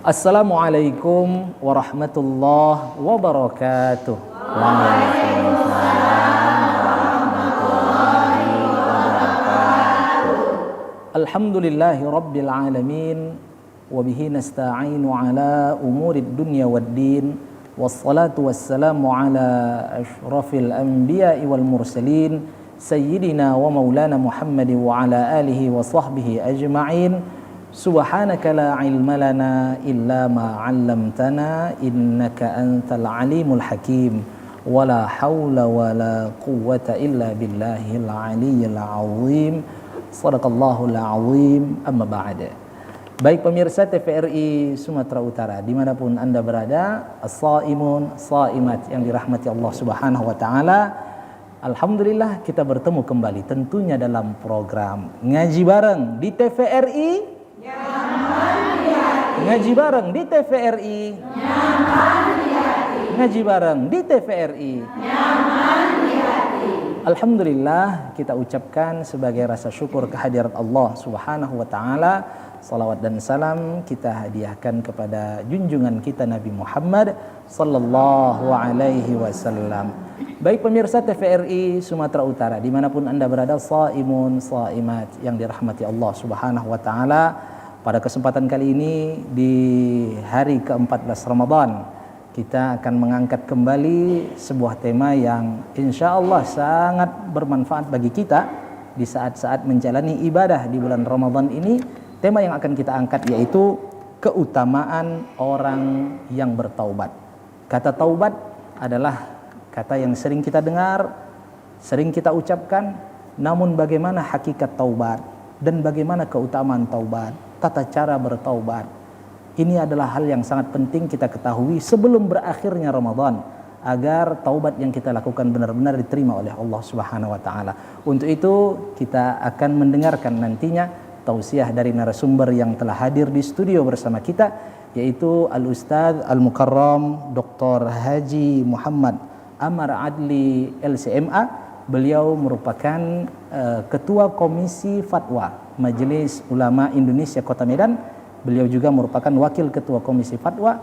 Assalamualaikum warahmatullahi wabarakatuh. Alhamdulillahi rabbil alamin wa bihi nasta'inu ala umurid dunya waddin wassalatu wassalamu ala asyrafil anbiya'i wal mursalin sayyidina wa maulana Muhammad wa ala alihi wa sahbihi ajma'in. Subhanaka la ilma lana illa ma 'allamtana innaka antal alimul hakim wala haula wala quwwata illa billahil aliyyil azim. Shadaqallahul azim. Amma ba'da. Baik pemirsa TVRI Sumatera Utara dimanapun Anda berada, as-shaimun shaimat yang dirahmati Allah Subhanahu wa taala. Alhamdulillah kita bertemu kembali tentunya dalam program Ngaji Bareng di TVRI. Ngaji bareng di TVRI. Ngaji bareng di TVRI. Alhamdulillah kita ucapkan sebagai rasa syukur kehadirat Allah Subhanahu wa taala. Salawat dan salam kita hadiahkan kepada junjungan kita Nabi Muhammad sallallahu alaihi wasallam. Baik pemirsa TVRI Sumatera Utara dimanapun Anda berada, shaimun shaimat yang dirahmati Allah Subhanahu wa taala. Pada kesempatan kali ini di hari ke-14 Ramadan kita akan mengangkat kembali sebuah tema yang insya Allah sangat bermanfaat bagi kita di saat-saat menjalani ibadah di bulan Ramadan ini. Tema yang akan kita angkat yaitu keutamaan orang yang bertaubat. Kata taubat adalah kata yang sering kita dengar, sering kita ucapkan, namun bagaimana hakikat taubat dan bagaimana keutamaan taubat, tata cara bertaubat. Ini adalah hal yang sangat penting kita ketahui sebelum berakhirnya Ramadan, agar taubat yang kita lakukan benar-benar diterima oleh Allah Subhanahu wa taala. Untuk itu kita akan mendengarkan nantinya tausiah dari narasumber yang telah hadir di studio bersama kita, yaitu Al-Ustadz Al-Mukarram Dr. Haji Muhammad Amar Adli LCMA. Beliau merupakan Ketua Komisi Fatwa Majelis Ulama Indonesia Kota Medan. Beliau juga merupakan Wakil Ketua Komisi Fatwa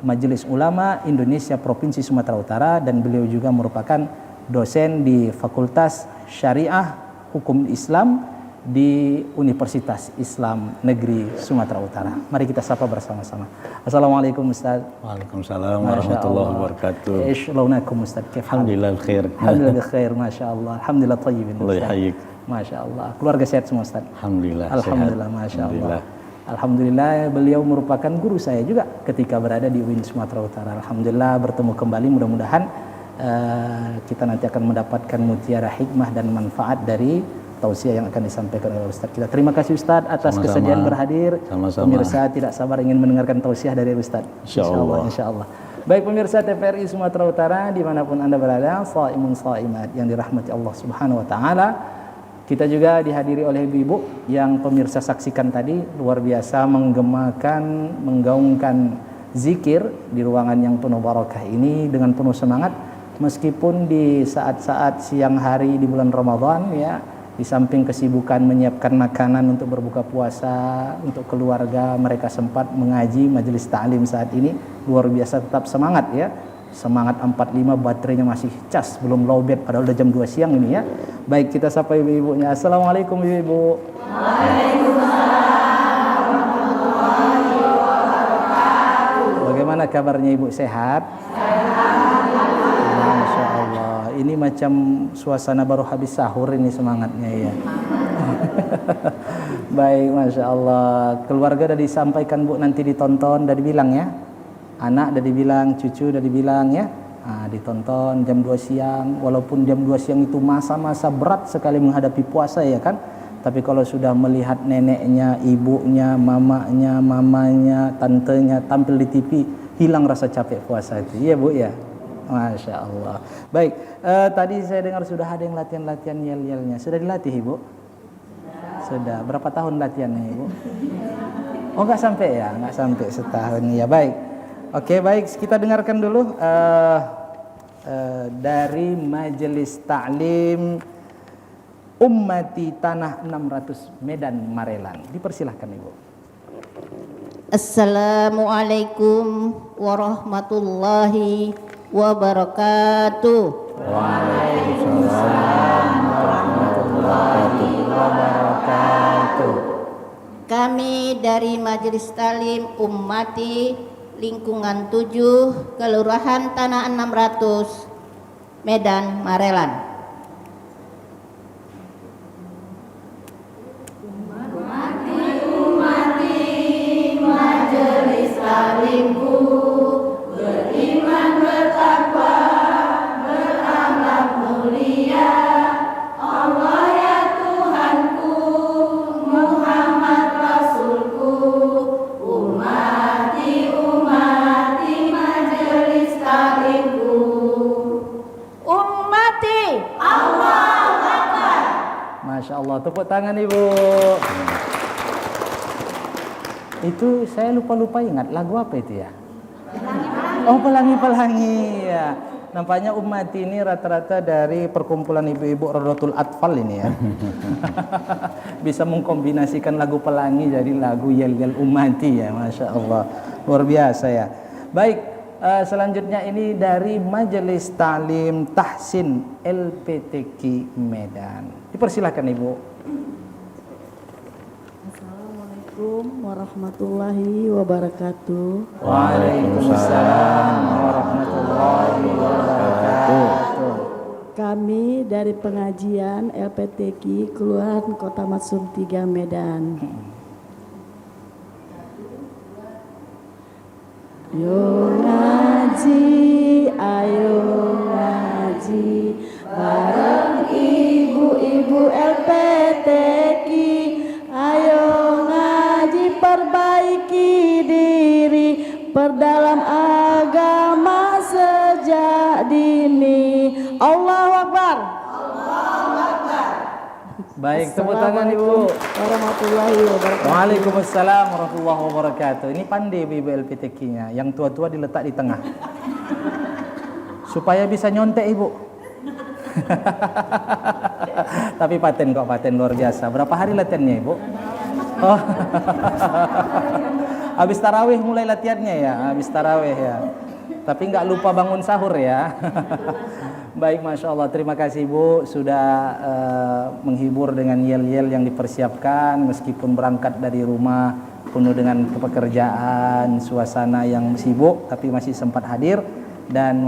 Majelis Ulama Indonesia Provinsi Sumatera Utara, dan beliau juga merupakan dosen di Fakultas Syariah Hukum Islam di Universitas Islam Negeri Sumatera Utara. Mari kita sapa bersama-sama. Assalamualaikum Ustaz. Waalaikumsalam warahmatullahi wabarakatuh. Ishlounakum Ustaz. Alhamdulillah khair. Alhamdulillah khair, Masya Allah. Alhamdulillah tayyibin. Allah yahayik. Masya Allah. Keluarga sehat semua Ustaz? Alhamdulillah. Alhamdulillah, sehat. Masya Allah. Alhamdulillah beliau merupakan guru saya juga ketika berada di UIN Sumatera Utara. Alhamdulillah bertemu kembali, mudah-mudahan kita nanti akan mendapatkan mutiara hikmah dan manfaat dari tausiah yang akan disampaikan oleh Ustaz kita. Terima kasih Ustaz atas kesediaan berhadir. Sama-sama. Pemirsa tidak sabar ingin mendengarkan tausiah dari Ustaz. Insyaallah. Insyaallah. Baik pemirsa TVRI Sumatera Utara dimanapun Anda berada, shaimun shaimat yang dirahmati Allah Subhanahu wa taala. Kita juga dihadiri oleh ibu-ibu yang pemirsa saksikan tadi, luar biasa menggemakan, menggaungkan zikir di ruangan yang penuh barakah ini dengan penuh semangat. Meskipun di saat-saat siang hari di bulan Ramadan ya, di samping kesibukan menyiapkan makanan untuk berbuka puasa untuk keluarga, mereka sempat mengaji majelis ta'lim saat ini. Luar biasa tetap semangat ya. Semangat 45, baterainya masih cas, belum lowbat padahal udah jam 2 siang ini ya. Baik, kita sapa ibu-ibunya. Assalamualaikum ibu-ibu. Waalaikumsalam. Bagaimana kabarnya ibu, sehat? Masya Allah, ini macam suasana baru habis sahur ini semangatnya ya. Baik, Masya Allah. Keluarga udah disampaikan Bu, nanti ditonton, udah dibilang ya. Anak udah dibilang, cucu udah dibilang ya. Ditonton jam 2 siang. Walaupun jam 2 siang itu masa-masa berat sekali menghadapi puasa ya kan. Tapi kalau sudah melihat neneknya, ibunya, mamanya, tantenya tampil di TV, hilang rasa capek puasa itu. Iya Bu ya. Masya Allah. Baik, tadi saya dengar sudah ada yang latihan-latihan yel-yelnya. Sudah dilatih Ibu? Sudah. Berapa tahun latihannya Ibu? Oh nggak sampai ya? Nggak sampai setahun ya. Baik. Oke, baik, kita dengarkan dulu dari Majelis Ta'lim Ummati Tanah 600 Medan Marelan. Dipersilahkan Ibu. Assalamualaikum warahmatullahi wabarakatuh. Waalaikumsalam warahmatullahi wabarakatuh. Kami dari Majelis Ta'lim Ummati Lingkungan 7 Kelurahan Tanah 600 Medan Marelan. Umati Majelis Ta'limku beriman, bertakwa, berakhlak mulia. Allah ya Tuhanku, Muhammad Rasulku. Umati Majelis Ta'limku. Ummati Allahu Akbar. Masya Allah, tepuk tangan Ibu. Itu saya lupa ingat lagu apa itu ya? Oh, Pelangi-Pelangi ya. Nampaknya Ummati ini rata-rata dari perkumpulan ibu-ibu Rodotul Atfal ini ya. Bisa mengkombinasikan lagu Pelangi jadi lagu yel-yel Ummati ya. Masya Allah, luar biasa ya. Baik, selanjutnya ini dari Majelis Ta'lim Tahsin LPTQ Medan. Dipersilakan Ibu. Assalamualaikum warahmatullahi wabarakatuh. Waalaikumsalam warahmatullahi wabarakatuh. Kami dari pengajian LPTQ Kelurahan Kota Matsum 3 Medan. Yo ngaji, ayo ngaji, bareng ibu-ibu LPTQ. Ayo ngaji, perbaiki diri, perdalam agama sejak dini. Allahu Akbar. Baik, tepuk tangan Ibu. Warahmatullahi wabarakatuh. Waalaikumsalam warahmatullahi wabarakatuh. Ini pandai ibu LPTQ-nya, yang tua-tua diletak di tengah. Supaya bisa nyontek Ibu. Tapi paten kok, paten luar biasa. Berapa hari latihannya Ibu? Oh. Habis tarawih mulai latihannya ya, habis tarawih ya. Tapi nggak lupa bangun sahur ya. Baik, Masya Allah, terima kasih Bu sudah menghibur dengan yel-yel yang dipersiapkan. Meskipun berangkat dari rumah penuh dengan pekerjaan, suasana yang sibuk, tapi masih sempat hadir dan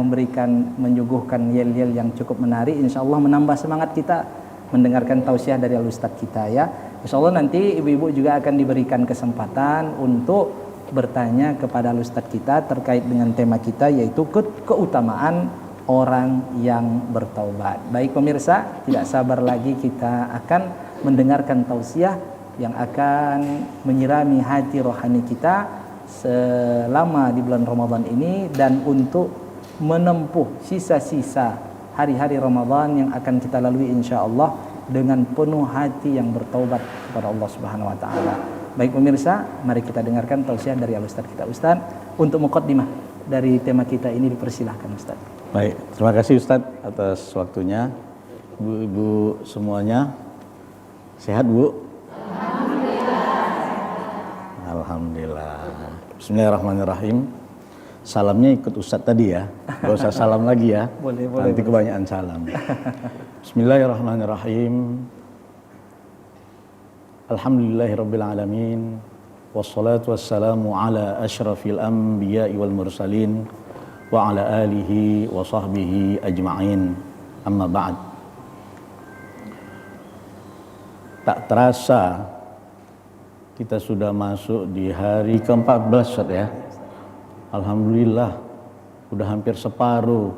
menyuguhkan yel-yel yang cukup menarik. Insya Allah menambah semangat kita mendengarkan tausiah dari Al-Ustadz kita ya. Insya Allah nanti ibu-ibu juga akan diberikan kesempatan untuk bertanya kepada Ustadz kita terkait dengan tema kita, yaitu keutamaan orang yang bertaubat. Baik pemirsa, tidak sabar lagi kita akan mendengarkan tausiah yang akan menyirami hati rohani kita selama di bulan Ramadan ini, dan untuk menempuh sisa-sisa hari-hari Ramadan yang akan kita lalui insya Allah dengan penuh hati yang bertaubat kepada Allah Subhanahu wa taala. Baik pemirsa, mari kita dengarkan tausiah dari Al-Ustaz kita. Ustaz, untuk muqaddimah dari tema kita ini dipersilahkan Ustaz. Baik, terima kasih Ustadz atas waktunya. Ibu-ibu semuanya sehat, Bu? Alhamdulillah. Bismillahirrahmanirrahim. Salamnya ikut Ustadz tadi ya, gak usah salam lagi ya. Boleh. Nanti kebanyakan salam. Bismillahirrahmanirrahim. Alhamdulillahirabbil alamin. Wassalatu wassalamu ala asyrafil anbiya'i wal mursalin wa ala alihi wa sahbihi ajma'in. Amma ba'd. Tak terasa kita sudah masuk di hari ke-14 Ustaz ya. Alhamdulillah, udah hampir separuh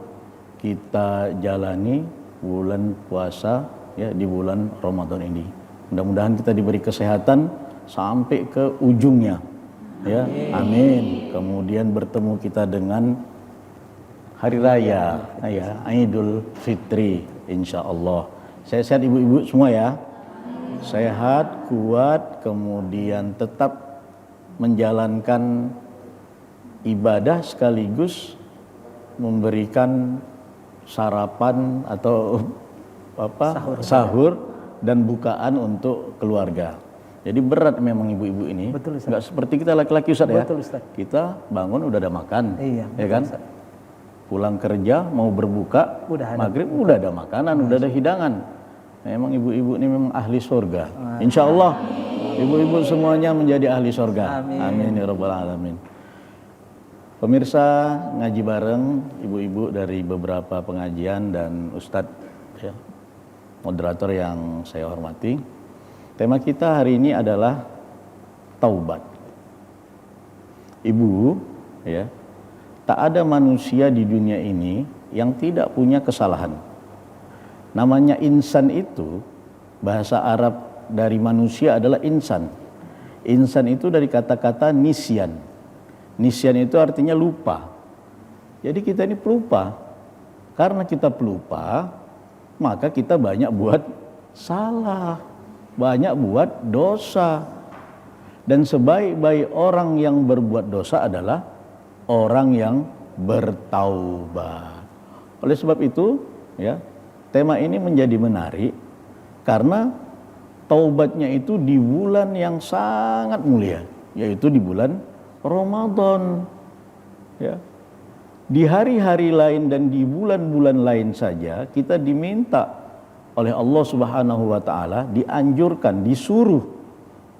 kita jalani bulan puasa ya di bulan Ramadan ini. Mudah-mudahan kita diberi kesehatan sampai ke ujungnya ya. Amin. Kemudian bertemu kita dengan hari raya ya, Idul Fitri insyaallah. Sehat-sehat ibu-ibu semua ya. Sehat, kuat, kemudian tetap menjalankan ibadah sekaligus memberikan sarapan atau sahur dan bukaan untuk keluarga. Jadi berat memang ibu-ibu ini. Betul, Ustaz. Nggak seperti kita laki-laki Ustaz ya. Betul, Ustaz. Kita bangun udah ada makan, Iya, ya kan? Ustaz. Pulang kerja mau berbuka, Udah ada. maghrib udah ada makanan, udah ada hidangan. Memang ibu-ibu ini memang ahli surga. Insya Allah ibu-ibu semuanya menjadi ahli surga. Amin. Amin ya rabbal alamin. Pemirsa ngaji bareng ibu-ibu dari beberapa pengajian dan Ustadz ya, moderator yang saya hormati. Tema kita hari ini adalah taubat. Ibu, ya, tak ada manusia di dunia ini yang tidak punya kesalahan. Namanya insan itu, bahasa Arab dari manusia adalah insan. Insan itu dari kata-kata nisyan. Nisyan itu artinya lupa. Jadi kita ini pelupa. Karena kita pelupa, maka kita banyak buat salah, banyak buat dosa. Dan sebaik-baik orang yang berbuat dosa adalah orang yang bertaubat. Oleh sebab itu, ya, tema ini menjadi menarik karena taubatnya itu di bulan yang sangat mulia, yaitu di bulan Ramadan. Ya. Di hari-hari lain dan di bulan-bulan lain saja kita diminta oleh Allah Subhanahu wa taala, dianjurkan, disuruh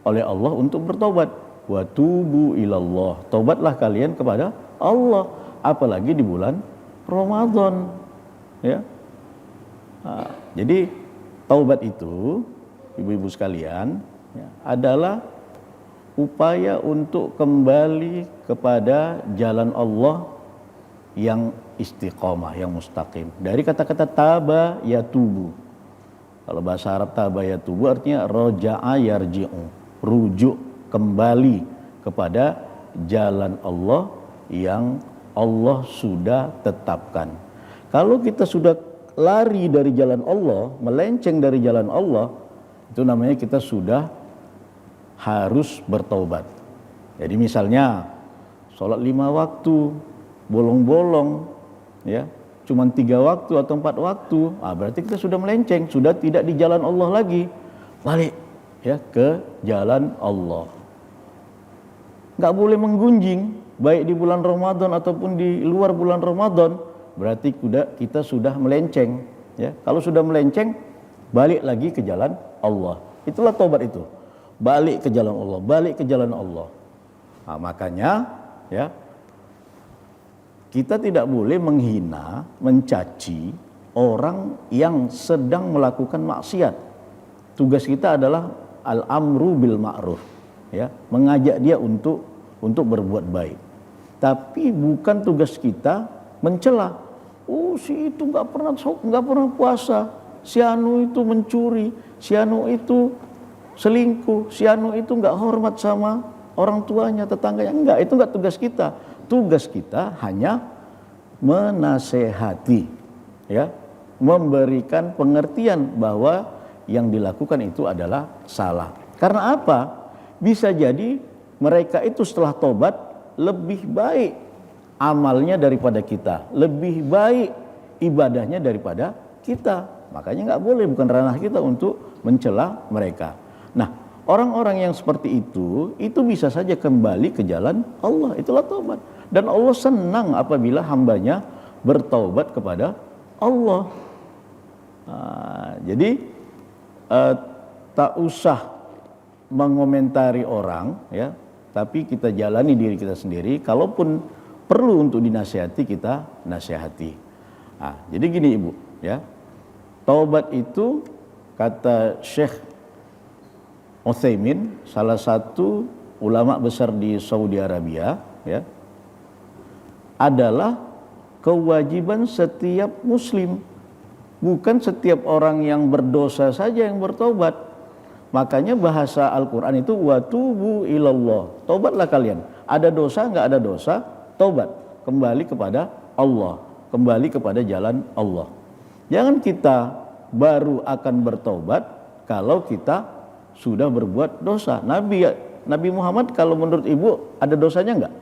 oleh Allah untuk bertobat. Wa tubu ilallah. Taubatlah kalian kepada Allah, apalagi di bulan Ramadan. Ya. Nah, jadi taubat itu, ibu-ibu sekalian, ya, adalah upaya untuk kembali kepada jalan Allah yang istiqomah, yang mustaqim. Dari kata-kata taba yatubu. Kalau bahasa Arab taba yatubu artinya roja'a yarji'u, rujuk kembali kepada jalan Allah yang Allah sudah tetapkan. Kalau kita sudah lari dari jalan Allah, melenceng dari jalan Allah, itu namanya kita sudah harus bertaubat. Jadi misalnya sholat 5 waktu bolong-bolong, ya, cuman 3 waktu atau 4 waktu, berarti kita sudah melenceng, sudah tidak di jalan Allah lagi, balik ya ke jalan Allah. Nggak boleh menggunjing, baik di bulan Ramadan ataupun di luar bulan Ramadan, berarti kita sudah melenceng. Ya, kalau sudah melenceng, balik lagi ke jalan Allah. Itulah taubat itu. Balik ke jalan Allah, balik ke jalan Allah. Nah, makanya ya, kita tidak boleh menghina, mencaci orang yang sedang melakukan maksiat. Tugas kita adalah al-amru bil ma'ruf, ya, mengajak dia untuk berbuat baik. Tapi bukan tugas kita mencela. Oh, si itu nggak pernah puasa, si anu itu mencuri, si anu itu selingkuh, si anu itu nggak hormat sama orang tuanya, tetangganya. Enggak, itu nggak tugas kita. Tugas kita hanya menasehati, ya, memberikan pengertian bahwa yang dilakukan itu adalah salah. Karena apa? Bisa jadi mereka itu setelah tobat lebih baik amalnya daripada kita, lebih baik ibadahnya daripada kita. Makanya nggak boleh, bukan ranah kita untuk mencela mereka. Nah, orang-orang yang seperti itu bisa saja kembali ke jalan Allah. Itulah taubat. Dan Allah senang apabila hambanya bertaubat kepada Allah. Jadi tak usah mengomentari orang, ya, tapi kita jalani diri kita sendiri. Kalaupun perlu untuk dinasihati, kita nasihati. Jadi gini Ibu, ya, taubat itu kata Syekh Utsaimin, salah satu ulama besar di Saudi Arabia, ya, adalah kewajiban setiap muslim. Bukan setiap orang yang berdosa saja yang bertobat. Makanya bahasa Al-Quran itu watubu ilallah. Tobatlah kalian. Ada dosa, nggak ada dosa, tobat. Kembali kepada Allah. Kembali kepada jalan Allah. Jangan kita baru akan bertobat kalau kita sudah berbuat dosa. Nabi Muhammad kalau menurut Ibu ada dosanya nggak?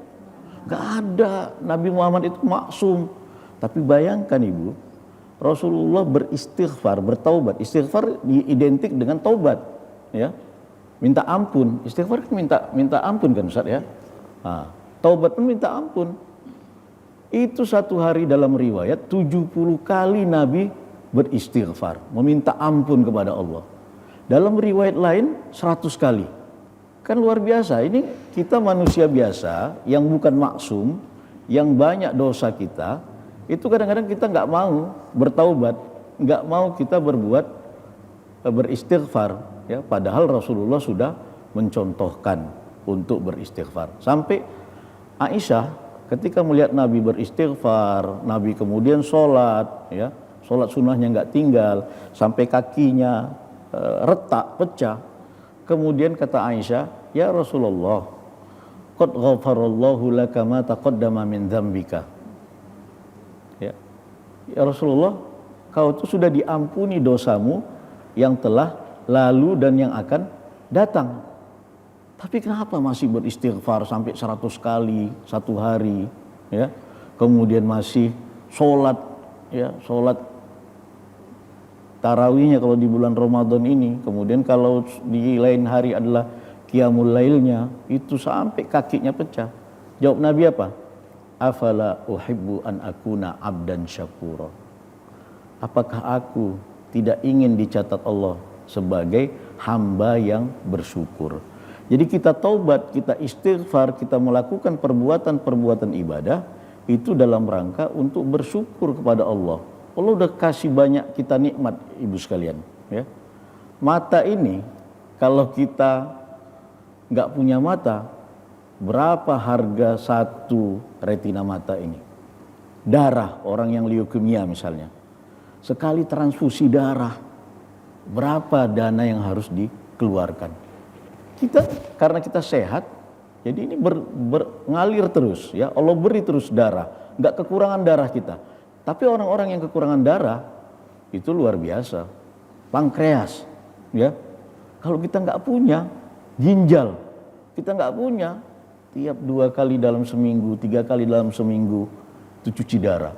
Nggak ada. Nabi Muhammad itu maksum. Tapi bayangkan Ibu, Rasulullah beristighfar, bertaubat. Istighfar identik dengan taubat, ya. Minta ampun. Istighfar kan minta ampun kan Ustaz, ya. Taubat pun minta ampun. Itu satu hari dalam riwayat 70 kali Nabi beristighfar, meminta ampun kepada Allah. Dalam riwayat lain 100 kali. Kan luar biasa. Ini kita manusia biasa yang bukan maksum, yang banyak dosa kita. Itu kadang-kadang kita nggak mau bertaubat, nggak mau kita beristighfar, ya. Padahal Rasulullah sudah mencontohkan untuk beristighfar. Sampai Aisyah ketika melihat Nabi beristighfar, Nabi kemudian sholat, ya, sholat sunnahnya nggak tinggal, sampai kakinya retak, pecah. Kemudian kata Aisyah, ya Rasulullah, qad ghafarallahu laka ma taqaddama min dzambika. Ya Rasulullah, kau itu sudah diampuni dosamu yang telah lalu dan yang akan datang. Tapi kenapa masih beristighfar sampai 100 kali satu hari, ya? Kemudian masih sholat, ya, sholat tarawihnya kalau di bulan Ramadan ini. Kemudian kalau di lain hari adalah qiyamul lailnya, itu sampai kakinya pecah. Jawab Nabi apa? Afala uhibbu an akuna abdan syakura. Apakah aku tidak ingin dicatat Allah sebagai hamba yang bersyukur? Jadi kita taubat, kita istighfar, kita melakukan perbuatan-perbuatan ibadah itu dalam rangka untuk bersyukur kepada Allah. Allah udah kasih banyak kita nikmat, Ibu sekalian, ya. Mata ini kalau kita nggak punya mata, berapa harga satu retina mata ini? Darah, orang yang leukemia misalnya, sekali transfusi darah, berapa dana yang harus dikeluarkan? Kita, karena kita sehat, jadi ini ngalir terus, ya. Allah beri terus darah, nggak kekurangan darah kita. Tapi orang-orang yang kekurangan darah, itu luar biasa. Pankreas, ya. Kalau kita nggak punya, ginjal, kita nggak punya, tiap 2 kali dalam seminggu, 3 kali dalam seminggu itu cuci darah.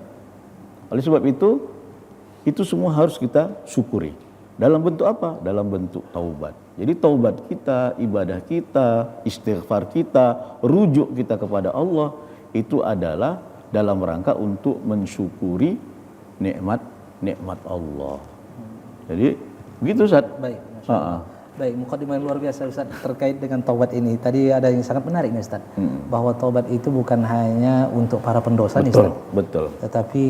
Oleh sebab itu semua harus kita syukuri. Dalam bentuk apa? Dalam bentuk taubat. Jadi taubat kita, ibadah kita, istighfar kita, rujuk kita kepada Allah, itu adalah dalam rangka untuk mensyukuri nikmat Allah. Jadi begitu Ustaz. Baik, Masya Allah. Baik, mukadimah yang luar biasa Ustaz terkait dengan taubat ini. Tadi ada yang sangat menarik nih Ustaz, bahwa taubat itu bukan hanya untuk para pendosa nih Ustaz. Betul. Tetapi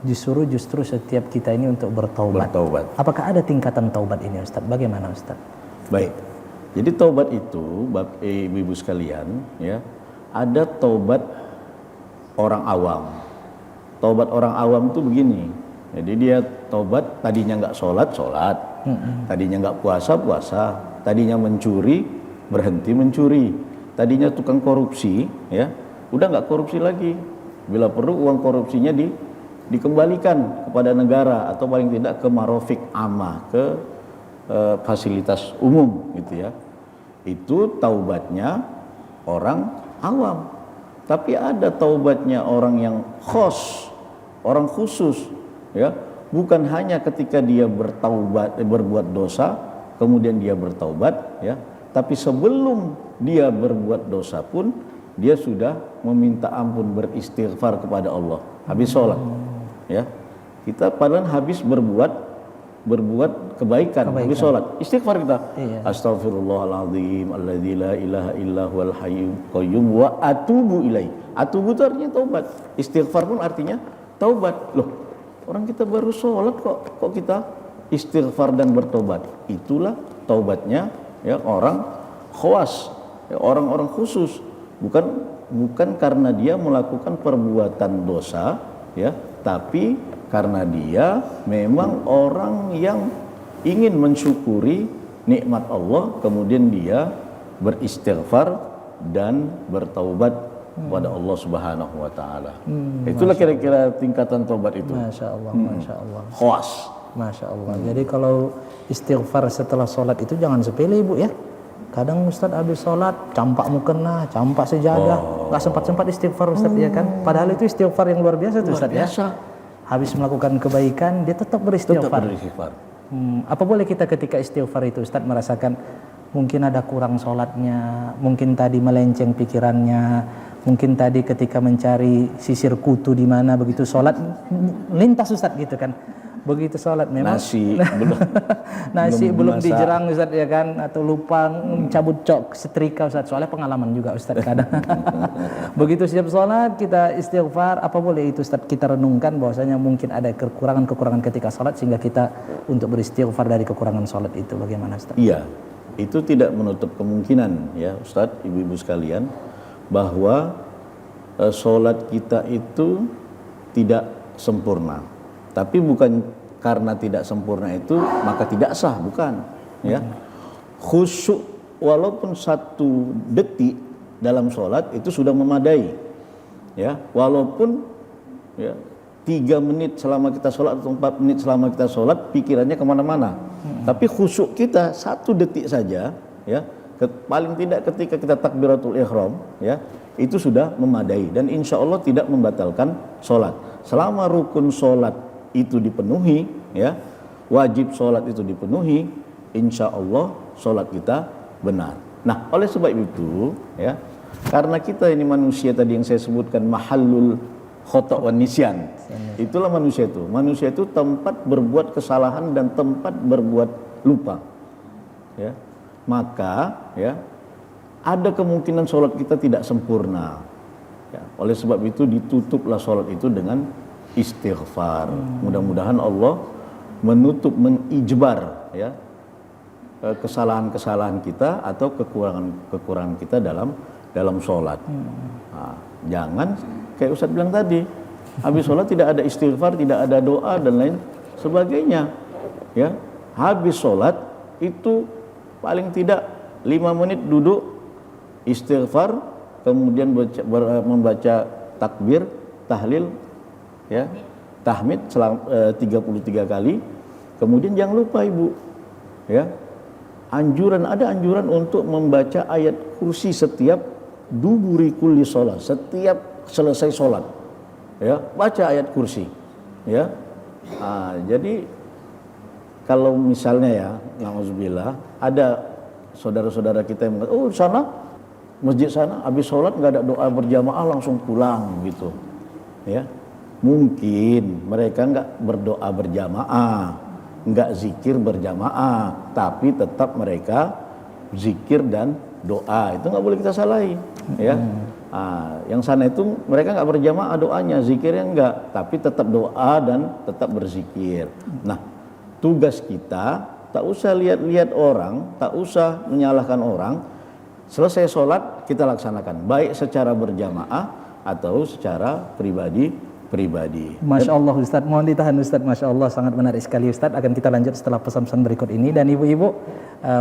justru setiap kita ini untuk bertaubat. Bertaubat. Apakah ada tingkatan taubat ini Ustaz? Bagaimana Ustaz? Baik. Jadi taubat itu, ibu-ibu sekalian, ya, ada taubat orang awam. Taubat orang awam itu begini. Jadi dia taubat, tadinya nggak sholat, tadinya nggak puasa, tadinya mencuri, berhenti mencuri, tadinya tukang korupsi, ya, udah nggak korupsi lagi. Bila perlu uang korupsinya dikembalikan kepada negara atau paling tidak ke marofik amah, ke fasilitas umum, gitu ya. Itu taubatnya orang awam. Tapi ada taubatnya orang yang orang khusus, ya. Bukan hanya ketika dia berbuat dosa, kemudian dia bertaubat, ya. Tapi sebelum dia berbuat dosa pun dia sudah meminta ampun, beristighfar kepada Allah. Habis sholat, ya. Kita padahal habis berbuat kebaikan. Habis sholat, istighfar kita. Iya. Astaghfirullahaladzim alladzi la ilaha illa huwal hayyul qayyum wa atubu ilaih. Atubu itu artinya taubat. Istighfar pun artinya taubat. Loh, orang kita baru sholat kok kita istighfar dan bertobat. Itulah taubatnya, ya, orang khawas, ya, orang-orang khusus. Bukan karena dia melakukan perbuatan dosa, ya, tapi karena dia memang orang yang ingin mensyukuri nikmat Allah, kemudian dia beristighfar dan bertaubat kepada Allah Subhanahu wa taala. Itulah kira-kira tingkatan taubat itu. Masya Allah, Masya Allah. Khawas. Masya Allah. Jadi kalau istighfar setelah sholat itu jangan sepele, Ibu, ya. Kadang Ustaz habis sholat, campak mukena, campak sejadah, nggak sempat istighfar Ustaz, ya kan? Padahal itu istighfar yang luar biasa tuh Ustaz, ya. Habis melakukan kebaikan, dia tetap beristighfar. Apa boleh kita ketika istighfar itu Ustaz merasakan mungkin ada kurang sholatnya, mungkin tadi melenceng pikirannya, mungkin tadi ketika mencari sisir kutu di mana begitu sholat lintas Ustaz gitu kan. Begitu sholat memang nasi belum dijerang Ustaz, ya kan, atau lupa cabut cok setrika Ustaz, soalnya pengalaman juga Ustaz kadang. Begitu siap sholat kita istighfar, apa boleh itu Ustaz kita renungkan bahwasanya mungkin ada kekurangan ketika sholat sehingga kita untuk beristighfar dari kekurangan sholat itu, bagaimana Ustaz? Iya, itu tidak menutup kemungkinan, ya Ustaz, ibu-ibu sekalian, bahwa sholat kita itu tidak sempurna. Tapi bukan karena tidak sempurna itu maka tidak sah, bukan, ya. Khusyuk walaupun 1 detik dalam sholat itu sudah memadai, ya. Walaupun, ya, 3 menit selama kita sholat atau 4 menit selama kita sholat pikirannya kemana-mana. Tapi khusyuk kita 1 detik saja, ya, paling tidak ketika kita takbiratul ihram, ya, itu sudah memadai dan insya Allah tidak membatalkan sholat. Selama rukun sholat itu dipenuhi, ya, wajib sholat itu dipenuhi, insya Allah sholat kita benar. Nah, oleh sebab itu, ya, karena kita ini manusia tadi yang saya sebutkan mahallul khota' wan nisyan, itulah manusia itu. Manusia itu tempat berbuat kesalahan dan tempat berbuat lupa, ya. Maka, ya, ada kemungkinan sholat kita tidak sempurna, ya. Oleh sebab itu ditutuplah sholat itu dengan istighfar. Mudah-mudahan Allah menutup, mengijbar, ya, kesalahan-kesalahan kita atau kekurangan kita dalam sholat. Nah, jangan kayak Ustaz bilang tadi, habis sholat tidak ada istighfar, tidak ada doa dan lain sebagainya, ya. Habis sholat itu paling tidak 5 menit duduk istighfar, kemudian membaca takbir, tahlil, ya, tahmid 33 kali. Kemudian jangan lupa Ibu, ya, ada anjuran untuk membaca ayat kursi setiap duburi kulli sholat, setiap selesai sholat, ya, baca ayat kursi, ya. Jadi kalau misalnya, ya, na'udzubillah, ada saudara-saudara kita yang mengatakan, sana masjid sana habis sholat nggak ada doa berjamaah langsung pulang gitu, ya. Mungkin mereka nggak berdoa berjamaah, nggak zikir berjamaah, tapi tetap mereka zikir dan doa. Itu nggak boleh kita salahi, ya. Yang sana itu mereka nggak berjamaah doanya, zikirnya nggak, tapi tetap doa dan tetap berzikir. Nah, tugas kita tak usah lihat-lihat orang, tak usah menyalahkan orang. Selesai sholat kita laksanakan, baik secara berjamaah atau secara pribadi. Masya Allah Ustadz, mohon ditahan Ustadz. Masya Allah, sangat menarik sekali Ustadz. Akan kita lanjut setelah pesan-pesan berikut ini. Dan ibu-ibu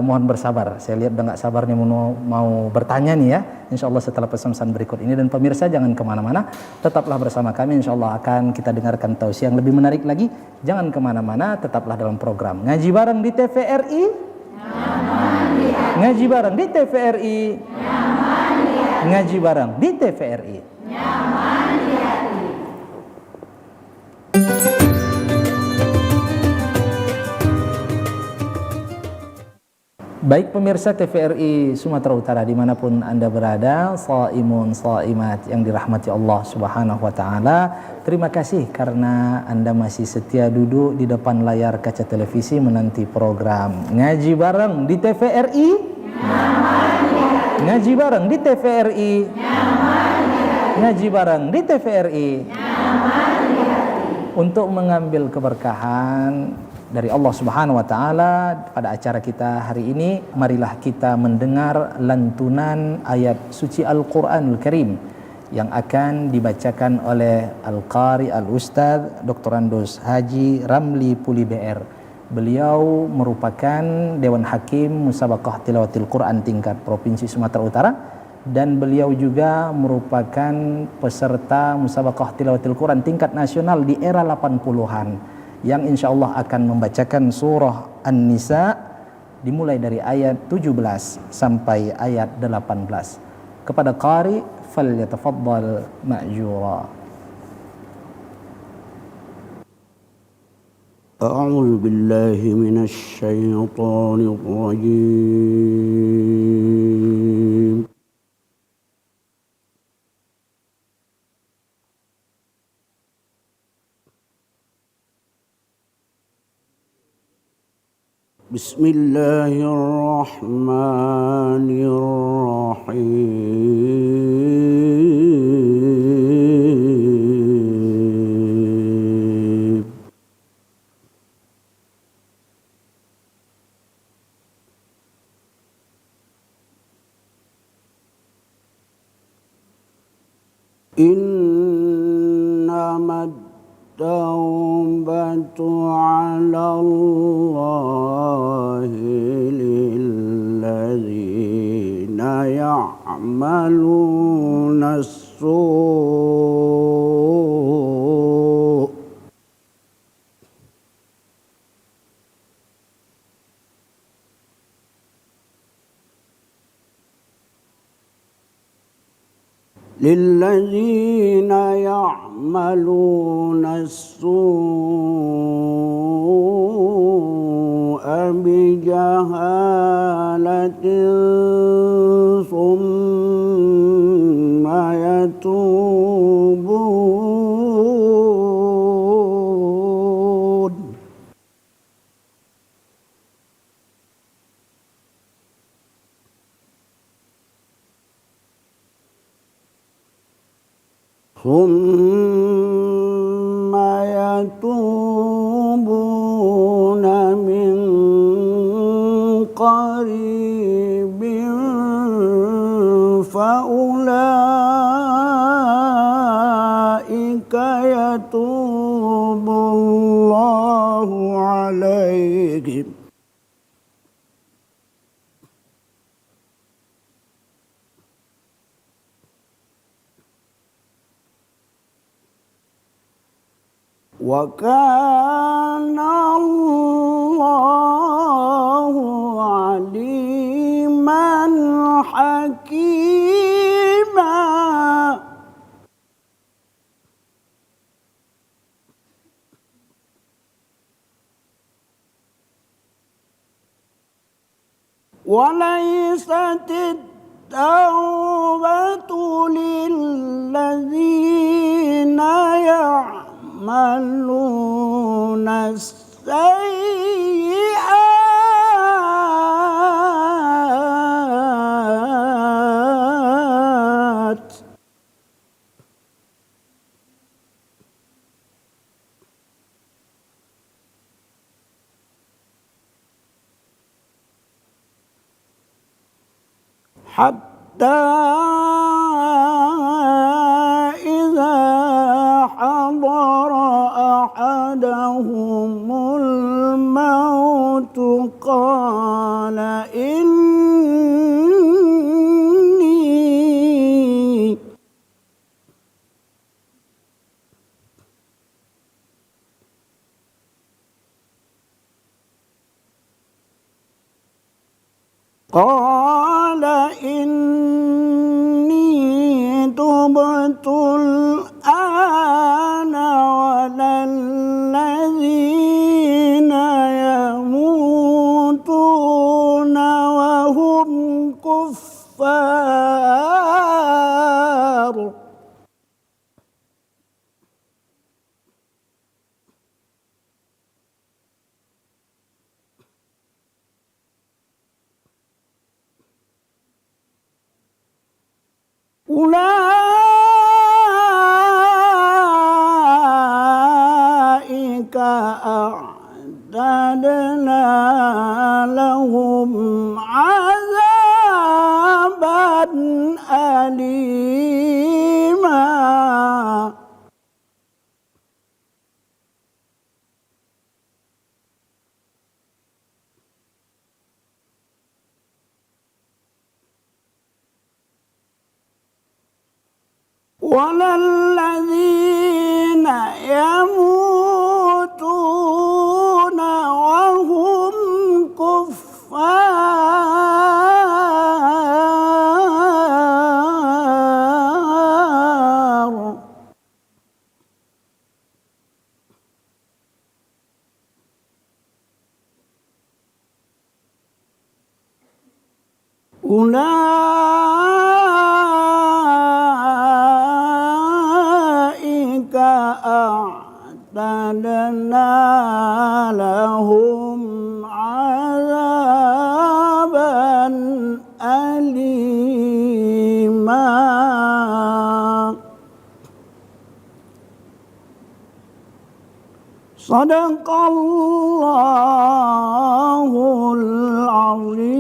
mohon bersabar, saya lihat udah gak sabar nih mau bertanya nih ya. Insya Allah setelah pesan-pesan berikut ini. Dan pemirsa jangan kemana-mana, tetaplah bersama kami. Insya Allah akan kita dengarkan tausiah yang lebih menarik lagi. Jangan kemana-mana, tetaplah dalam program Ngaji Bareng di TVRI. Ngaji Bareng di TVRI. Ngaji Bareng di TVRI. Baik pemirsa TVRI Sumatera Utara dimanapun Anda berada, shaimun shaimat yang dirahmati Allah Subhanahu wa Ta'ala, terima kasih karena Anda masih setia duduk di depan layar kaca televisi menanti program Ngaji Bareng di TVRI. Ngaji Bareng di TVRI. Ngaji Bareng di TVRI. Untuk mengambil keberkahan dari Allah Subhanahu wa Ta'ala pada acara kita hari ini, marilah kita mendengar lantunan ayat suci Al-Quranul Karim yang akan dibacakan oleh Al-Qari Al-Ustadz Dr. Andos Haji Ramli Puli BR. Beliau merupakan Dewan Hakim Musabaqah Tilawatil Quran tingkat Provinsi Sumatera Utara, dan beliau juga merupakan peserta Musabaqah Tilawatil Quran tingkat nasional di era 80-an yang insya Allah akan membacakan surah An-Nisa dimulai dari ayat 17 sampai ayat 18. Kepada qari falyatafaddal ma'jura. A'udzu billahi minasy syaithanir rajim. Bismillahirrahmanirrahim. Innamat taubatu 'ala Allahi lilladzina ya'maluna as-su' lilladzina ya'maluna as-su'a bijahalatin thumma yatubun min qaribin faulaika yatubullahu 'alaihim wa kana Allahu 'aliman hakima. Wa laysatit tawbatu lilladzina ya'maluna as-sayyi'at حتى إذا حضر أحدهم الموت قال إني تبت الآن ولا الذين يموتون وهم كفار. أولئك أعتدنا لهم عذابا أليما. وللذين يموتون وهم كفار أولئك أعتدنا لهم عذابا أليما. صدق الله العظيم.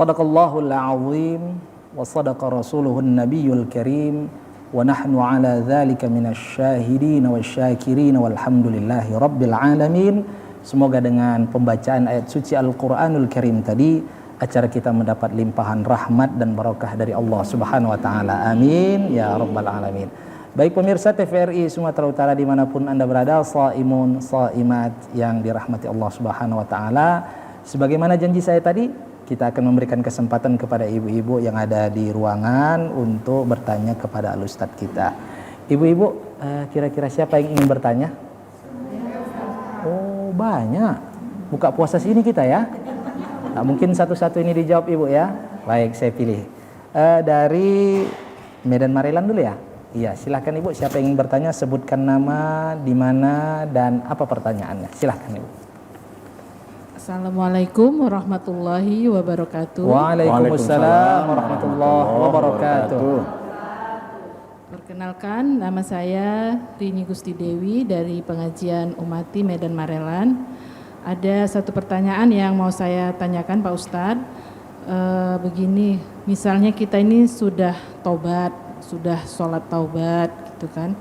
Sadaqallahul azim wa sadaqa rasuluhun nabiyul karim wa nahnu ala dzalika minasyahidin wasyakirin walhamdulillahi rabbil alamin. Semoga dengan pembacaan ayat suci Al-Qur'anul Karim tadi acara kita mendapat limpahan rahmat dan barakah dari Allah Subhanahu wa taala. Amin ya rabbal alamin. Baik pemirsa TVRI Sumatera Utara dimanapun Anda berada, shaimun shaimat yang dirahmati Allah Subhanahu wa taala. Sebagaimana janji saya tadi, kita akan memberikan kesempatan kepada ibu-ibu yang ada di ruangan untuk bertanya kepada al-ustadz kita. Ibu-ibu, kira-kira siapa yang ingin bertanya? Oh, banyak. Buka puasa sini kita ya. Nah, mungkin satu-satu ini dijawab ibu ya. Baik, saya pilih. Dari Medan Marelan dulu ya. Iya, silahkan ibu. Siapa yang ingin bertanya? Sebutkan nama, di mana, dan apa pertanyaannya. Silahkan ibu. Assalamualaikum warahmatullahi wabarakatuh. Waalaikumsalam warahmatullahi wabarakatuh. Perkenalkan, nama saya Rini Gusti Dewi dari pengajian Umati Medan Marelan. Ada satu pertanyaan yang mau saya tanyakan Pak Ustadz. Begini, misalnya kita ini sudah taubat, sudah sholat taubat gitu kan.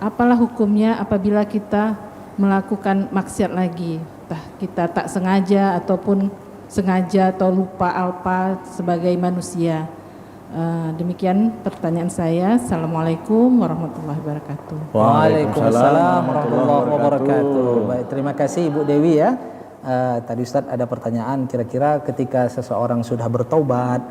Apalah hukumnya apabila kita melakukan maksiat lagi? Kita tak sengaja ataupun sengaja atau lupa alpa sebagai manusia. Demikian pertanyaan saya. Assalamualaikum warahmatullahi wabarakatuh. Waalaikumsalam warahmatullahi wabarakatuh. Baik, terima kasih Ibu Dewi ya. Tadi Ustadz ada pertanyaan, kira-kira ketika seseorang sudah bertaubat,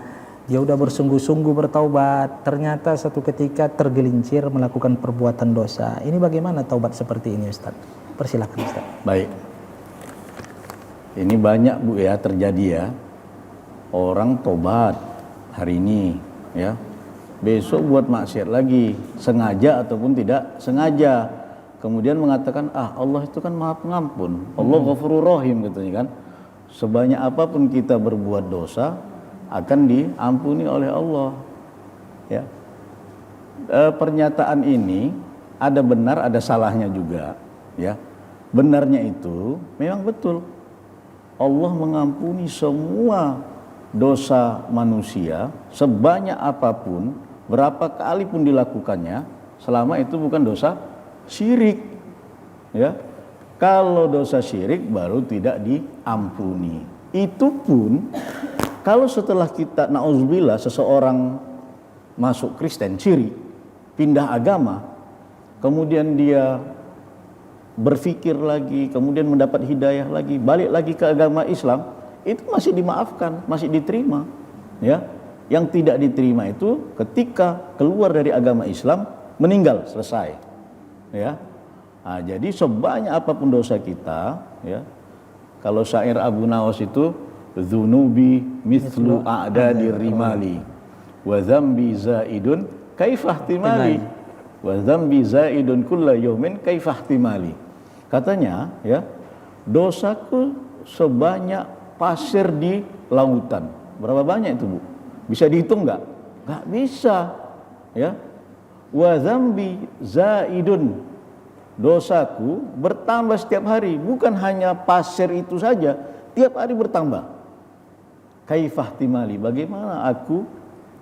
dia udah bersungguh-sungguh bertaubat, ternyata satu ketika tergelincir melakukan perbuatan dosa. Ini bagaimana taubat seperti ini Ustadz? Persilakan Ustadz. Baik. Ini banyak Bu ya terjadi ya. Orang tobat hari ini ya. Besok buat maksiat lagi, sengaja ataupun tidak sengaja. Kemudian mengatakan, Allah itu kan Maha Pengampun. Allah Ghafurur Rahim katanya kan. Sebanyak apapun kita berbuat dosa akan diampuni oleh Allah. Ya. Pernyataan ini ada benar, ada salahnya juga, ya. Benarnya itu memang betul. Allah mengampuni semua dosa manusia sebanyak apapun, berapa kali pun dilakukannya, selama itu bukan dosa syirik. Ya. Kalau dosa syirik baru tidak diampuni. Itu pun kalau setelah kita na'udzubillah seseorang masuk Kristen syirik, pindah agama, kemudian dia berpikir lagi, kemudian mendapat hidayah lagi, balik lagi ke agama Islam, itu masih dimaafkan, masih diterima. Ya, yang tidak diterima itu ketika keluar dari agama Islam, meninggal, selesai. Ya, nah, jadi sebanyak apapun dosa kita, ya, kalau syair Abu Nawas itu, dzunubi mithlu a'dadi rimali, wa dzambi zaidun kaifahtimali, wa dzambi zaidun kulla yaumin kaifahtimali. Katanya, ya, dosaku sebanyak pasir di lautan. Berapa banyak itu, Bu? Bisa dihitung nggak? Nggak bisa. Ya, wa dzambi zaidun, dosaku bertambah setiap hari. Bukan hanya pasir itu saja, tiap hari bertambah. Kaifahtimali, bagaimana aku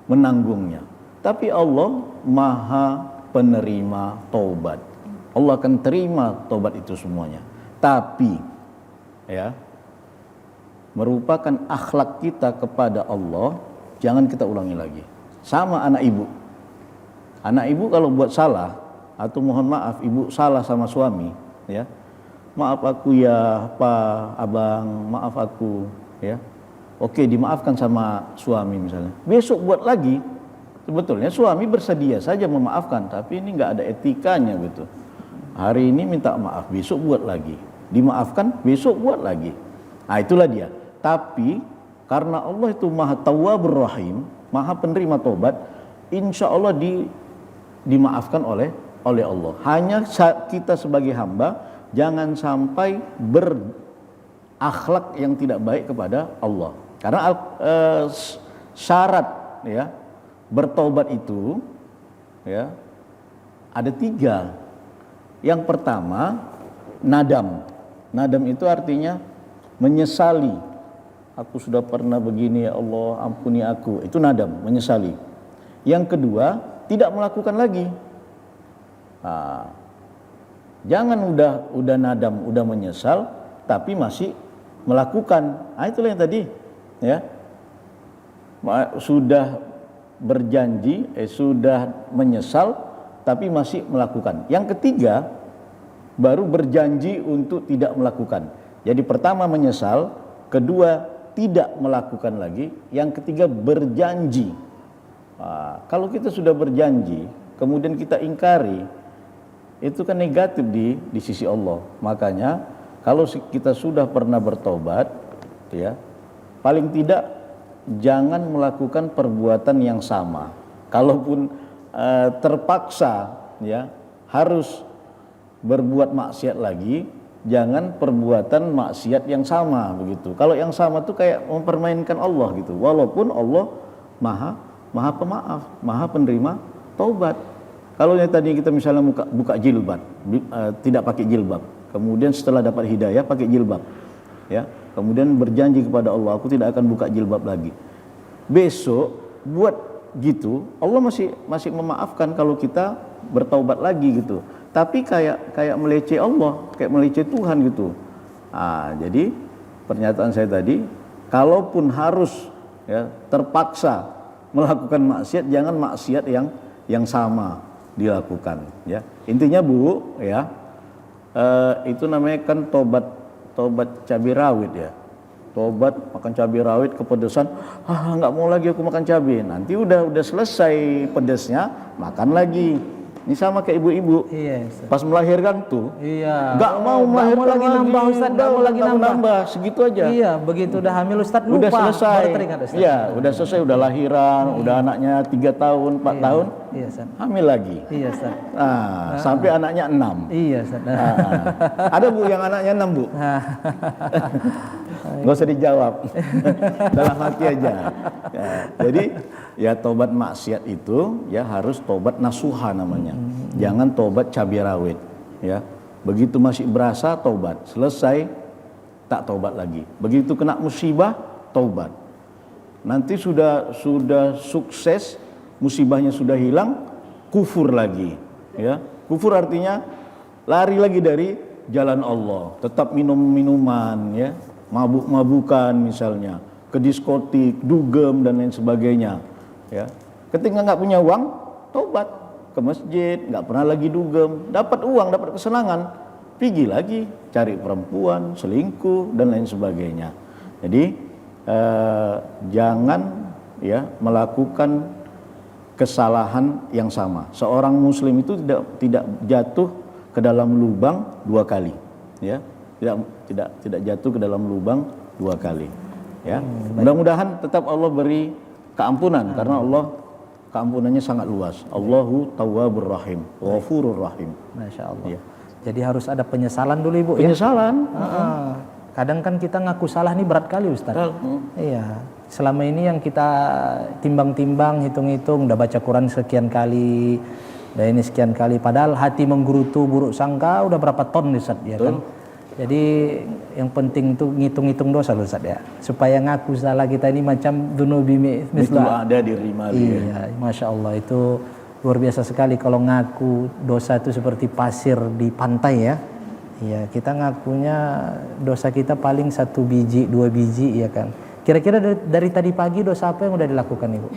menanggungnya? Tapi Allah Maha penerima taubat. Allah akan terima taubat itu semuanya. Tapi, ya, merupakan akhlak kita kepada Allah, jangan kita ulangi lagi. Sama anak ibu. Anak ibu kalau buat salah, atau mohon maaf ibu salah sama suami, ya, maaf aku ya Pak, Abang, maaf aku, ya. Oke, dimaafkan sama suami misalnya. Besok buat lagi, sebetulnya suami bersedia saja memaafkan, tapi ini nggak ada etikanya gitu. Hari ini minta maaf, besok buat lagi. Dimaafkan, besok buat lagi. Nah, itulah dia. Tapi karena Allah itu Maha Tawwabur Rahim, Maha penerima taubat, insya Allah dimaafkan oleh Allah. Hanya kita sebagai hamba jangan sampai berakhlak yang tidak baik kepada Allah. Karena syarat, ya, bertaubat itu, ya, ada 3. Yang pertama, nadam. Nadam itu artinya menyesali. Aku sudah pernah begini, ya Allah, ampuni aku. Itu nadam, menyesali. Yang kedua, tidak melakukan lagi. Nah, jangan udah nadam, udah menyesal, tapi masih melakukan. Nah, itulah yang tadi, ya. Sudah berjanji, sudah menyesal, tapi masih melakukan. Yang ketiga, baru berjanji untuk tidak melakukan. Jadi pertama menyesal, kedua tidak melakukan lagi, yang ketiga berjanji. Nah, kalau kita sudah berjanji, kemudian kita ingkari, itu kan negatif di sisi Allah. Makanya kalau kita sudah pernah bertobat, ya, paling tidak jangan melakukan perbuatan yang sama. Kalaupun terpaksa, ya, harus berbuat maksiat lagi, jangan perbuatan maksiat yang sama begitu. Kalau yang sama tuh kayak mempermainkan Allah gitu. Walaupun Allah Maha Pemaaf, Maha penerima taubat. Kalau yang tadi kita misalnya buka jilbab, tidak pakai jilbab, kemudian setelah dapat hidayah pakai jilbab, ya, kemudian berjanji kepada Allah, aku tidak akan buka jilbab lagi. Besok buat gitu, Allah masih memaafkan kalau kita bertaubat lagi gitu. Tapi kayak meleceh Allah, kayak meleceh Tuhan gitu. Nah, jadi pernyataan saya tadi, kalaupun harus, ya, terpaksa melakukan maksiat, jangan maksiat yang sama dilakukan, ya. Intinya, Bu, ya, itu namanya kan tobat cabai rawit, ya. Tobat makan cabai rawit kepedesan, nggak mau lagi aku makan cabai. Nanti udah selesai pedesnya, makan lagi. Ini sama kayak ibu-ibu. Iya. Pas melahirkan tuh, Iya. nggak mau melahirkan lagi nambah, Ustaz. Nggak mau lagi nambah, segitu aja. Iya, begitu udah hamil Ustaz lupa. Udah selesai. Baru teringat, Ustaz. Iya, udah selesai, udah lahiran, udah anaknya 3 tahun, 4 tahun. Iya, Ustaz. Hamil lagi. Iya, Ustaz. Nah, sampai anaknya 6. Iya, Ustaz. Ada, Bu, yang anaknya 6, Bu. Nggak usah dijawab. Dalam hati aja. Ya, jadi Ya tobat maksiat itu ya harus tobat nasuha namanya. Jangan tobat cabai rawit ya. Begitu masih berasa tobat, selesai tak tobat lagi. Begitu kena musibah tobat. Nanti sudah sukses, musibahnya sudah hilang, kufur lagi ya. Kufur artinya lari lagi dari jalan Allah, tetap minum minuman ya, mabuk-mabukan misalnya, ke diskotik, dugem dan lain sebagainya. Ya, ketika nggak punya uang, tobat ke masjid, nggak pernah lagi dugem, dapat uang, dapat kesenangan, pergi lagi cari perempuan, selingkuh dan lain sebagainya. Jadi jangan ya melakukan kesalahan yang sama. Seorang Muslim itu tidak jatuh ke dalam lubang 2 kali, ya, tidak jatuh ke dalam lubang 2 kali. Ya, mudah-mudahan tetap Allah beri keampunan karena Allah keampunannya sangat luas. Allahu Tawwabur Rahim, Ghafurur Rahim. Masya Allah. Ya. Jadi harus ada penyesalan dulu Ibu Penyesalan. ya. Kadang kan kita ngaku salah nih berat kali Ustaz. Iya. Selama ini yang kita timbang-timbang, hitung-hitung, udah baca Quran sekian kali, udah ini sekian kali. Padahal hati menggerutu buruk sangka udah berapa ton Ustaz ya kan. Jadi yang penting itu ngitung-ngitung dosa Ustaz ya. Supaya ngaku salah kita ini macam dunubi Itu ada di rimali. Iya, Masya Allah itu luar biasa sekali kalau ngaku dosa itu seperti pasir di pantai ya. Iya, kita ngakunya dosa kita paling 1 biji, 2 biji ya kan. Kira-kira dari tadi pagi dosa apa yang udah dilakukan Ibu?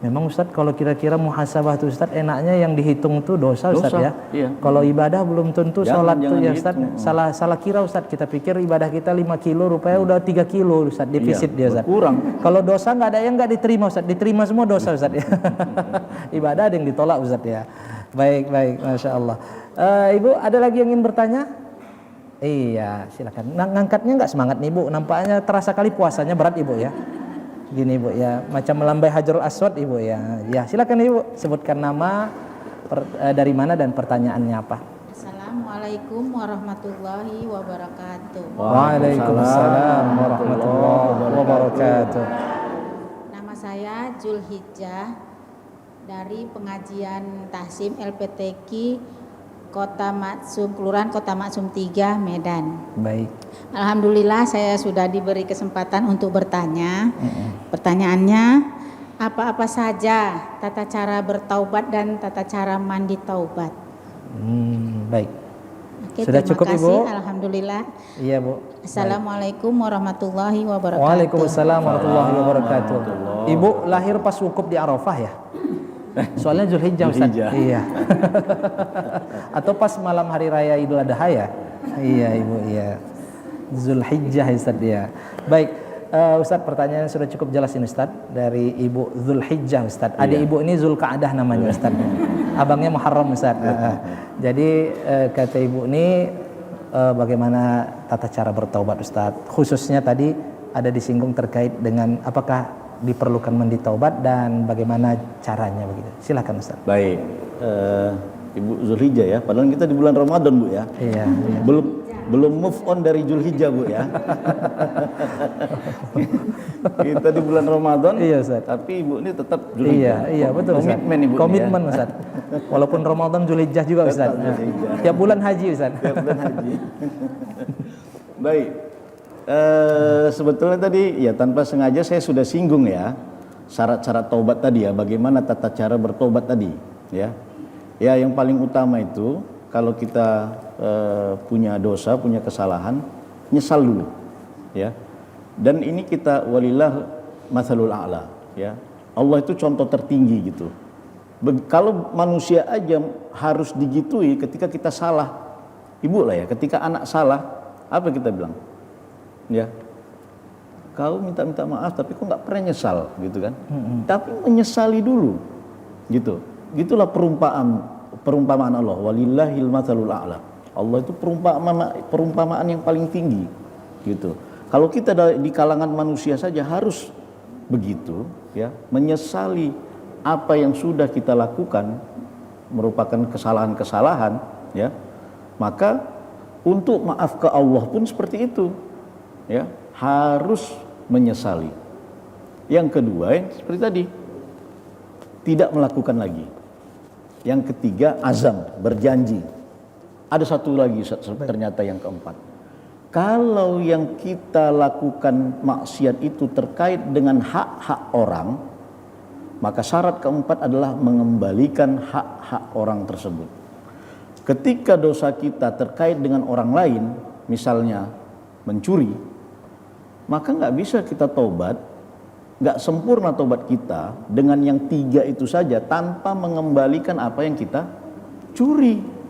Memang Ustadz kalau kira-kira muhasabah tuh Ustadz enaknya yang dihitung tuh dosa Ustadz ya. Iya. Kalau ibadah belum tentu sholat tuh ya Ustadz. dihitung. Salah kira Ustadz, kita pikir ibadah kita 5 kilo rupanya udah 3 kilo Ustadz defisit dia Ustadz. Berkurang. Kalau dosa nggak ada yang nggak diterima Ustadz, diterima semua dosa Ustadz ya. Ibadah ada yang ditolak Ustadz ya. Baik, Masya Allah. Ibu ada lagi yang ingin bertanya? Iya, silakan. Ngangkatnya nggak semangat nih Ibu, nampaknya terasa kali puasanya berat Ibu ya. Gini Ibu ya, macam melambai Hajarul Aswad Ibu ya. Ya, silakan Ibu sebutkan nama, dari mana dan pertanyaannya apa. Assalamualaikum warahmatullahi wabarakatuh. Waalaikumsalam warahmatullahi wabarakatuh. Nama saya Zulhijjah dari pengajian Tahsim LPTQ Kota Maksum, Kelurahan Kota Maksum 3, Medan. Baik. Alhamdulillah saya sudah diberi kesempatan untuk bertanya. Pertanyaannya, apa-apa saja tata cara bertaubat dan tata cara mandi taubat? Baik. Oke, Sudah terima cukup, kasih. Ibu? Alhamdulillah. Iya Bu. Assalamualaikum warahmatullahi wabarakatuh. Waalaikumsalam warahmatullahi wabarakatuh. Ibu lahir pas wukuf di Arafah ya? Soalnya Zulhijjah Ustaz. Zulhijjah. Iya. Atau pas malam hari raya Idul Adha ya? Iya Ibu, iya. Zulhijjah Ustaz ya. Baik, Ustaz pertanyaan sudah cukup jelas ini Ustaz dari Ibu Zulhijjah Ustaz. Adik Ibu ini Zulqa'dah namanya Ustaz. Abangnya Muharram Ustaz. Jadi kata Ibu ini bagaimana tata cara bertaubat Ustaz? Khususnya tadi ada disinggung terkait dengan apakah diperlukan mandi taubat dan bagaimana caranya begitu. Silakan Ustaz. Baik, Ibu Zulhijjah ya. Padahal kita di bulan Ramadan Bu ya. Iya. Belum move on dari Zulhijjah Bu ya. Kita di bulan Ramadan. Iya Ustaz. Tapi Ibu ini tetap Zulhijjah. Iya betul Ustaz. Komitmen Ibu. Komitmen Ustaz. Walaupun Ramadan Zulhijjah juga Ustaz. Tetap Zulhijjah. Tiap bulan haji Ustaz. Tiap bulan haji. Baik. Sebetulnya tadi ya tanpa sengaja saya sudah singgung ya syarat-syarat taubat tadi ya, bagaimana tata cara bertobat tadi ya. Ya yang paling utama itu kalau kita punya dosa, punya kesalahan, nyesal dulu ya. Dan ini kita walillah matsalul a'la ya. Allah itu contoh tertinggi gitu. Kalau manusia aja harus digitui ketika kita salah. Ibu lah ya, ketika anak salah apa kita bilang? Ya, kau minta maaf tapi kok nggak pernah nyesal gitu kan? Tapi menyesali dulu, gitu. Gitulah perumpamaan Allah. Walillahil matsalul a'la. Allah itu perumpamaan yang paling tinggi, gitu. Kalau kita di kalangan manusia saja harus begitu, ya, menyesali apa yang sudah kita lakukan merupakan kesalahan-kesalahan, ya, maka untuk maaf ke Allah pun seperti itu. Ya, harus menyesali. Yang kedua, yang seperti tadi, tidak melakukan lagi. Yang ketiga, azam, berjanji. Ada satu lagi ternyata yang keempat. Kalau yang kita lakukan maksiat itu terkait dengan hak-hak orang, maka syarat keempat adalah mengembalikan hak-hak orang tersebut. Ketika dosa kita terkait dengan orang lain, misalnya mencuri, maka nggak bisa kita tobat, nggak sempurna tobat kita dengan yang 3 itu saja tanpa mengembalikan apa yang kita curi.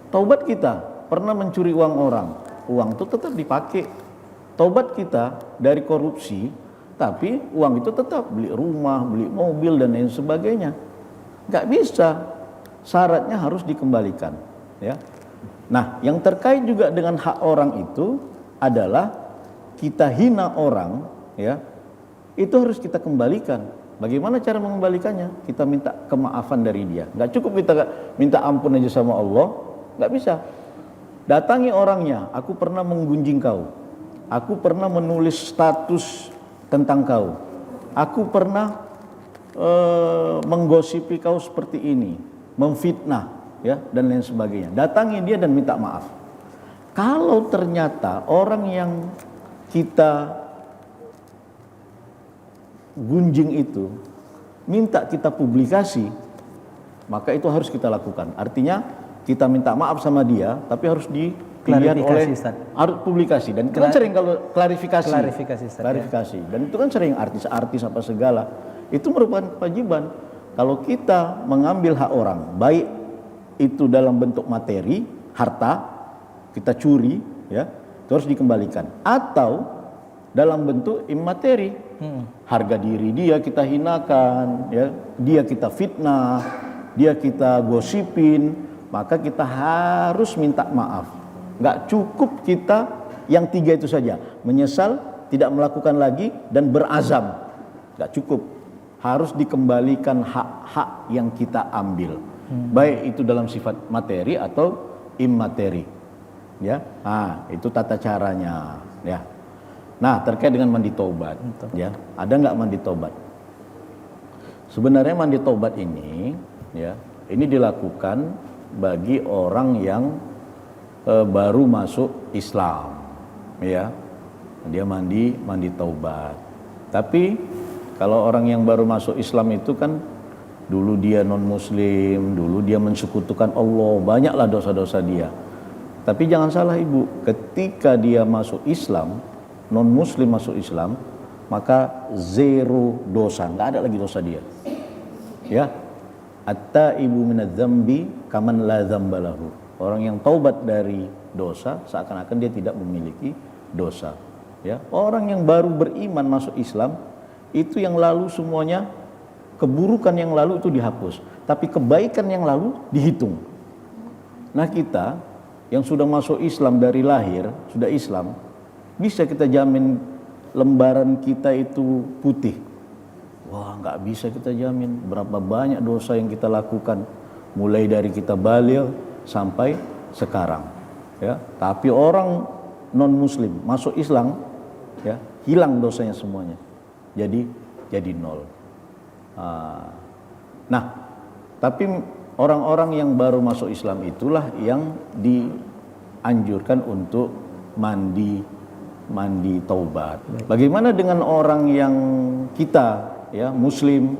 Taubat kita pernah mencuri uang orang, uang itu tetap dipakai. Taubat kita dari korupsi, tapi uang itu tetap beli rumah, beli mobil dan lain sebagainya. Nggak bisa, syaratnya harus dikembalikan. Ya. Nah, yang terkait juga dengan hak orang itu adalah kita hina orang, ya, itu harus kita kembalikan. Bagaimana cara mengembalikannya? Kita minta kemaafan dari dia. Nggak cukup kita minta ampun aja sama Allah, nggak bisa. Datangi orangnya, aku pernah menggunjing kau, aku pernah menulis status tentang kau, aku pernah menggosipi kau seperti ini, memfitnah, ya, dan lain sebagainya. Datangi dia dan minta maaf. Kalau ternyata orang yang kita gunjing itu minta kita publikasi, maka itu harus kita lakukan. Artinya kita minta maaf sama dia, tapi harus dilihat oleh harus publikasi. Dan itu kan sering kalau klarifikasi, klarifikasi. Dan itu kan sering artis-artis apa segala. Itu merupakan kewajiban. Kalau kita mengambil hak orang, baik itu dalam bentuk materi, harta, kita curi, ya, itu harus dikembalikan. Atau dalam bentuk imateri, harga diri dia kita hinakan, ya, dia kita fitnah, dia kita gosipin, maka kita harus minta maaf. Nggak cukup kita yang 3 itu saja, menyesal, tidak melakukan lagi, dan berazam. Nggak cukup, harus dikembalikan hak-hak yang kita ambil, baik itu dalam sifat materi atau imateri. Ya, nah, itu tata caranya, ya. Nah, terkait dengan mandi taubat, ya, ada nggak mandi taubat? Sebenarnya mandi taubat ini, ya, ini dilakukan bagi orang yang baru masuk Islam, ya, dia mandi taubat. Tapi kalau orang yang baru masuk Islam itu kan dulu dia non Muslim, dulu dia mensekutukan Allah, banyaklah dosa-dosa dia. Tapi jangan salah ibu, ketika dia masuk Islam, non Muslim masuk Islam, maka 0 dosa, nggak ada lagi dosa dia. Ya, at-taibu minadz-dzambi kaman la dzambalahu. Orang yang taubat dari dosa seakan-akan dia tidak memiliki dosa. Ya, orang yang baru beriman masuk Islam itu yang lalu semuanya, keburukan yang lalu itu dihapus, tapi kebaikan yang lalu dihitung. Nah, kita yang sudah masuk Islam dari lahir, sudah Islam, bisa kita jamin lembaran kita itu putih? Wah, nggak bisa kita jamin. Berapa banyak dosa yang kita lakukan, mulai dari kita baligh sampai sekarang. Ya, tapi orang non Muslim masuk Islam, ya, hilang dosanya semuanya. Jadi 0. Nah, tapi orang-orang yang baru masuk Islam itulah yang dianjurkan untuk mandi taubat. Bagaimana dengan orang yang kita, ya, Muslim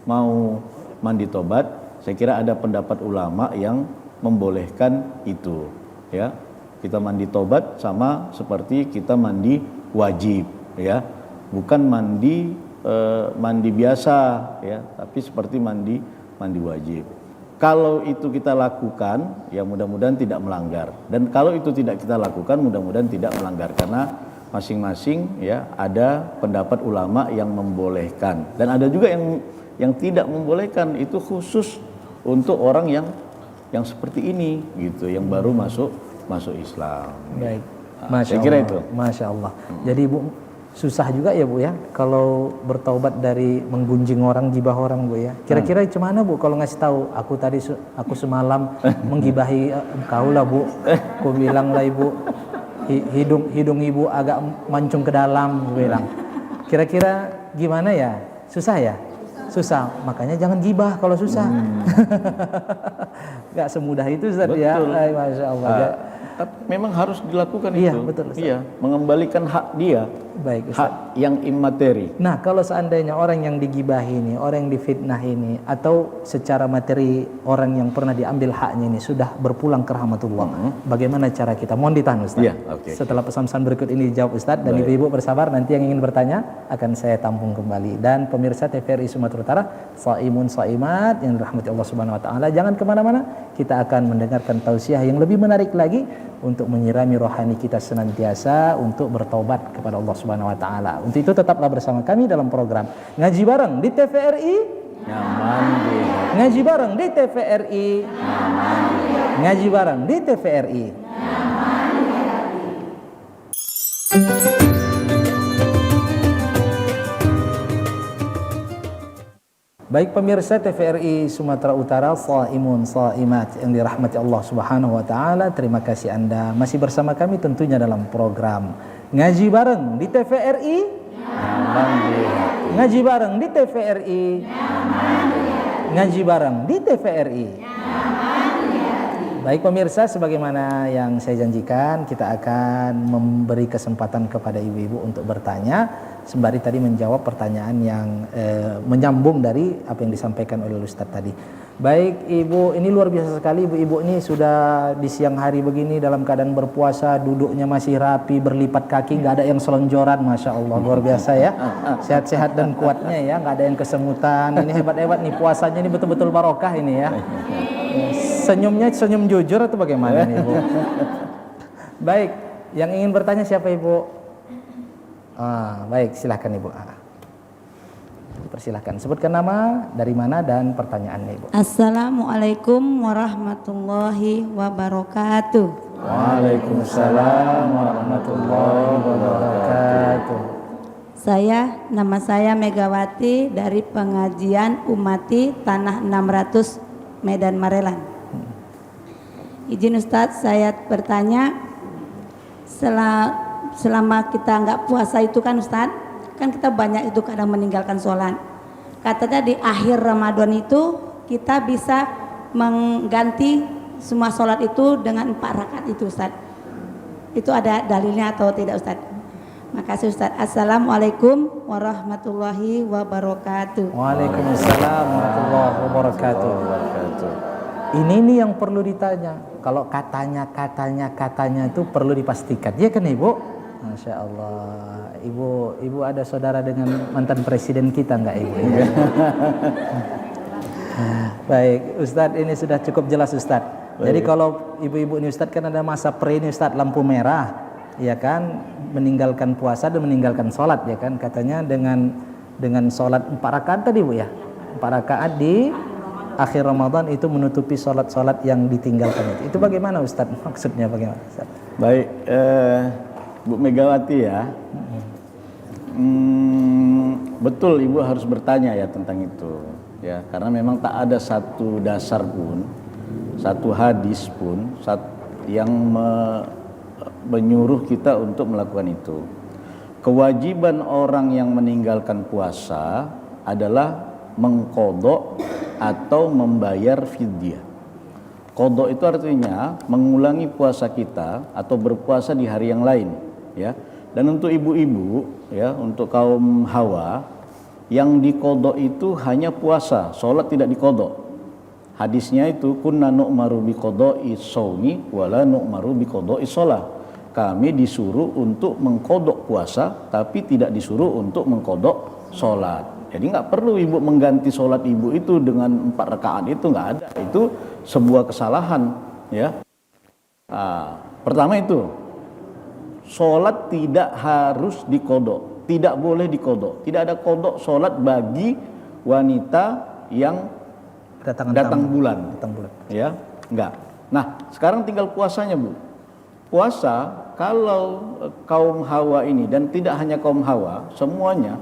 mau mandi taubat? Saya kira ada pendapat ulama yang membolehkan itu, ya. Kita mandi taubat sama seperti kita mandi wajib, ya. Bukan mandi biasa, ya, tapi seperti mandi wajib. Kalau itu kita lakukan, ya mudah-mudahan tidak melanggar. Dan kalau itu tidak kita lakukan, mudah-mudahan tidak melanggar, karena masing-masing, ya, ada pendapat ulama yang membolehkan dan ada juga yang tidak membolehkan. Itu khusus untuk orang yang seperti ini, gitu, yang baru masuk Islam. Baik, Masya Allah. Itu. Masya Allah. Jadi Bu, susah juga ya Bu ya kalau bertaubat dari menggunjing orang, gibah orang Bu ya. Kira-kira gimana Bu kalau ngasih tahu aku semalam menggibahi kau lah Bu. Aku bilang lah Ibu, hidung ibu agak mancung ke dalam, gue bilang. Kira-kira gimana ya? Susah ya? Susah. Makanya jangan gibah kalau susah. Gak semudah itu Ustaz ya. Betul. Masya Allah. Tapi memang harus dilakukan Iya, itu. betul, Ustaz. Iya, mengembalikan hak dia, Baik Ustaz. hak yang immateri. Nah, kalau seandainya orang yang digibahi ini, orang yang difitnah ini, atau secara materi orang yang pernah diambil haknya ini sudah berpulang ke rahmatullah, bagaimana cara kita? Mohon ditahan Ustaz. Iya, oke. Setelah pesan-pesan berikut ini dijawab Ustaz, dan ibu-ibu bersabar, nanti yang ingin bertanya akan saya tampung kembali. Dan pemirsa TVRI Sumatera Utara, Shaimun Shaimat yang dirahmati Allah Subhanahu Wa Taala, jangan kemana-mana. Kita akan mendengarkan tausiah yang lebih menarik lagi untuk menyirami rohani kita senantiasa untuk bertaubat kepada Allah Subhanahu Wa Taala. Untuk itu tetaplah bersama kami dalam program Ngaji Bareng di TVRI. Nyaman di hati. Ngaji Bareng di TVRI. Ngaji Bareng di TVRI. Baik pemirsa TVRI Sumatera Utara, Shaimun Shaimat yang dirahmati Allah Subhanahu Wa Taala, terima kasih Anda masih bersama kami tentunya dalam program Ngaji Bareng di TVRI. Nyaman di hati. Ngaji Bareng di TVRI. Ngaji Bareng di TVRI. Baik pemirsa, sebagaimana yang saya janjikan, kita akan memberi kesempatan kepada ibu-ibu untuk bertanya sembari tadi menjawab pertanyaan yang menyambung dari apa yang disampaikan oleh Ustadz tadi. Baik ibu, ini luar biasa sekali, ibu-ibu ini sudah di siang hari begini dalam keadaan berpuasa, duduknya masih rapi, berlipat kaki, nggak ada yang selonjoran, Masya Allah, luar biasa ya, sehat-sehat dan kuatnya ya, nggak ada yang kesemutan. Ini hebat-hebat nih, puasanya ini betul-betul barokah ini ya. Senyumnya senyum jujur atau bagaimana nih ibu? Baik, yang ingin bertanya siapa ibu? Baik, silahkan ibu. Persilahkan, sebutkan nama, dari mana, dan pertanyaannya ibu. Assalamualaikum warahmatullahi wabarakatuh. Waalaikumsalam warahmatullahi wabarakatuh. Nama saya Megawati dari pengajian Umati Tanah 600 Medan Marelan. Izin Ustadz, saya bertanya, selama kita nggak puasa itu kan Ustadz, kan kita banyak itu kadang meninggalkan sholat. Katanya di akhir Ramadan itu kita bisa mengganti semua sholat itu dengan 4 rakaat itu Ustadz. Itu ada dalilnya atau tidak Ustadz? Makasih Ustadz. Assalamualaikum warahmatullahi wabarakatuh. Waalaikumsalam warahmatullahi wabarakatuh. Ini nih yang perlu ditanya. Kalau katanya itu perlu dipastikan. Ya kan ibu? Masya Allah. Ibu ada saudara dengan mantan presiden kita nggak ibu? Baik, Ustadz ini sudah cukup jelas Ustadz. Jadi kalau ibu-ibu ini Ustadz kan ada masa pre ini Ustadz, lampu merah, ya kan, meninggalkan puasa dan meninggalkan sholat, ya kan, katanya dengan sholat 4 rakaat tadi bu ya, 4 rakaat di akhir Ramadan itu menutupi sholat-sholat yang ditinggalkan itu bagaimana Ustadz? Maksudnya bagaimana Ustadz? Baik, Bu Megawati ya, betul ibu harus bertanya ya tentang itu ya, karena memang tak ada satu dasar pun, satu hadis pun yang menyuruh kita untuk melakukan itu. Kewajiban orang yang meninggalkan puasa adalah mengqadha atau membayar fidyah. Qadha itu artinya mengulangi puasa kita atau berpuasa di hari yang lain, ya. Dan untuk ibu-ibu, ya, untuk kaum hawa, yang diqadha itu hanya puasa, sholat tidak diqadha. Hadisnya itu kunna nu'maru biqadha'i shaumi wala nu'maru biqadha'i shalah. Kami disuruh untuk mengqadha puasa tapi tidak disuruh untuk mengqadha sholat. Jadi nggak perlu ibu mengganti sholat ibu itu dengan 4 rakaat, itu nggak ada. Itu sebuah kesalahan, ya. Pertama itu, sholat tidak harus diqadha, tidak boleh diqadha. Tidak ada qadha sholat bagi wanita yang datang bulan, ya, enggak. Nah, sekarang tinggal puasanya bu. Puasa kalau kaum hawa ini, dan tidak hanya kaum hawa, semuanya,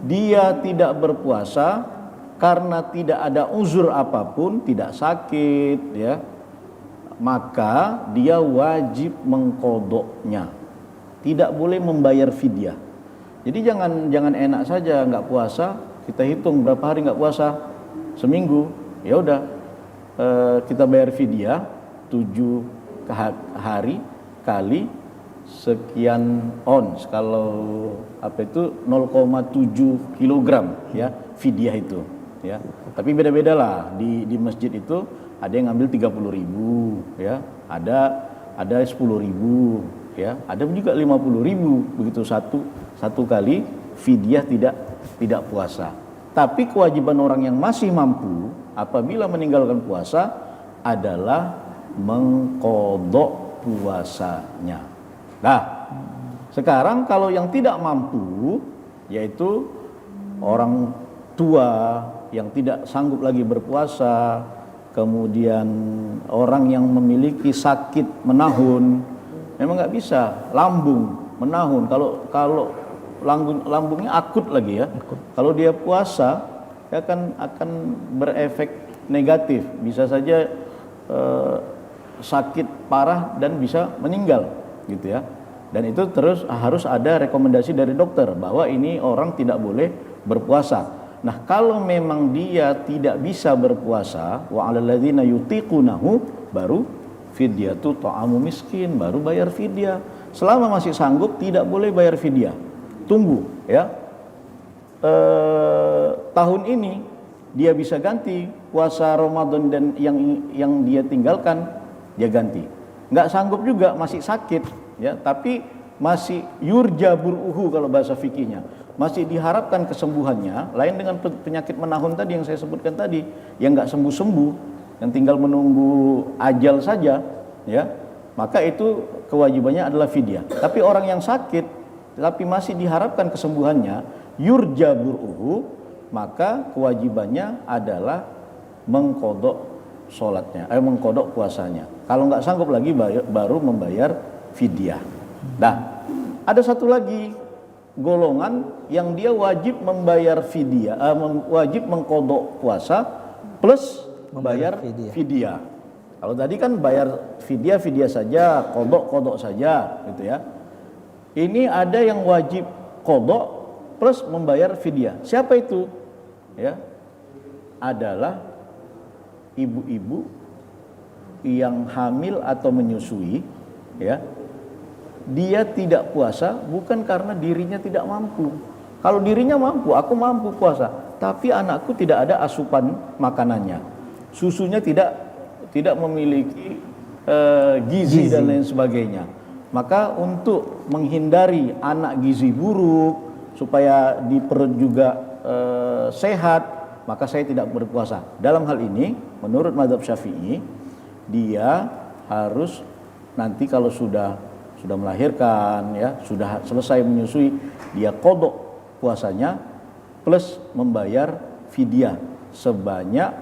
dia tidak berpuasa karena tidak ada uzur apapun, tidak sakit, ya, maka dia wajib mengqadhanya, tidak boleh membayar fidyah. Jadi jangan enak saja nggak puasa, kita hitung berapa hari nggak puasa, seminggu, ya udah kita bayar fidyah 7 hari kali sekian ons, kalau apa itu 0,7 kilogram ya fidyah itu ya. Tapi beda-beda lah di masjid itu, ada yang ngambil 30.000 ya, ada 10.000 ya, ada juga 50.000 begitu satu kali fidyah tidak puasa. Tapi kewajiban orang yang masih mampu apabila meninggalkan puasa adalah mengqadha puasanya. Nah, sekarang kalau yang tidak mampu, yaitu orang tua yang tidak sanggup lagi berpuasa, kemudian orang yang memiliki sakit menahun, memang nggak bisa, lambung menahun. Kalau lambungnya akut lagi ya, kalau dia puasa dia akan berefek negatif, bisa saja sakit parah dan bisa meninggal gitu ya. Dan itu terus harus ada rekomendasi dari dokter bahwa ini orang tidak boleh berpuasa. Nah, kalau memang dia tidak bisa berpuasa, wa 'alal ladzina yutiqunahu, baru fidyatu ta'amu miskin, baru bayar fidyah. Selama masih sanggup tidak boleh bayar fidyah. Tunggu ya. Tahun ini dia bisa ganti puasa Ramadan dan yang dia tinggalkan, dia ganti. Nggak sanggup juga, masih sakit ya, tapi masih yurja bur'uhu kalau bahasa fikihnya, masih diharapkan kesembuhannya. Lain dengan penyakit menahun tadi yang saya sebutkan tadi, yang nggak sembuh-sembuh, yang tinggal menunggu ajal saja ya, maka itu kewajibannya adalah fidyah. Tapi orang yang sakit tapi masih diharapkan kesembuhannya, yurja bur'uhu, maka kewajibannya adalah mengqadha sholatnya, mengqadha puasanya. Kalau nggak sanggup lagi baru membayar fidyah. Nah, ada satu lagi golongan yang dia wajib membayar fidyah, wajib mengqadha puasa plus membayar fidyah. Kalau tadi kan bayar fidyah saja, qadha saja gitu ya. Ini ada yang wajib qadha plus membayar fidyah. Siapa itu? Ya, adalah ibu-ibu yang hamil atau menyusui ya. Dia tidak puasa bukan karena dirinya tidak mampu. Kalau dirinya mampu, aku mampu puasa, tapi anakku tidak ada asupan makanannya, susunya tidak memiliki gizi dan lain sebagainya. Maka untuk menghindari anak gizi buruk, supaya di perut juga sehat, maka saya tidak berpuasa. Dalam hal ini menurut mazhab Syafi'i, dia harus nanti kalau sudah melahirkan ya, sudah selesai menyusui, dia qadha puasanya plus membayar fidyah sebanyak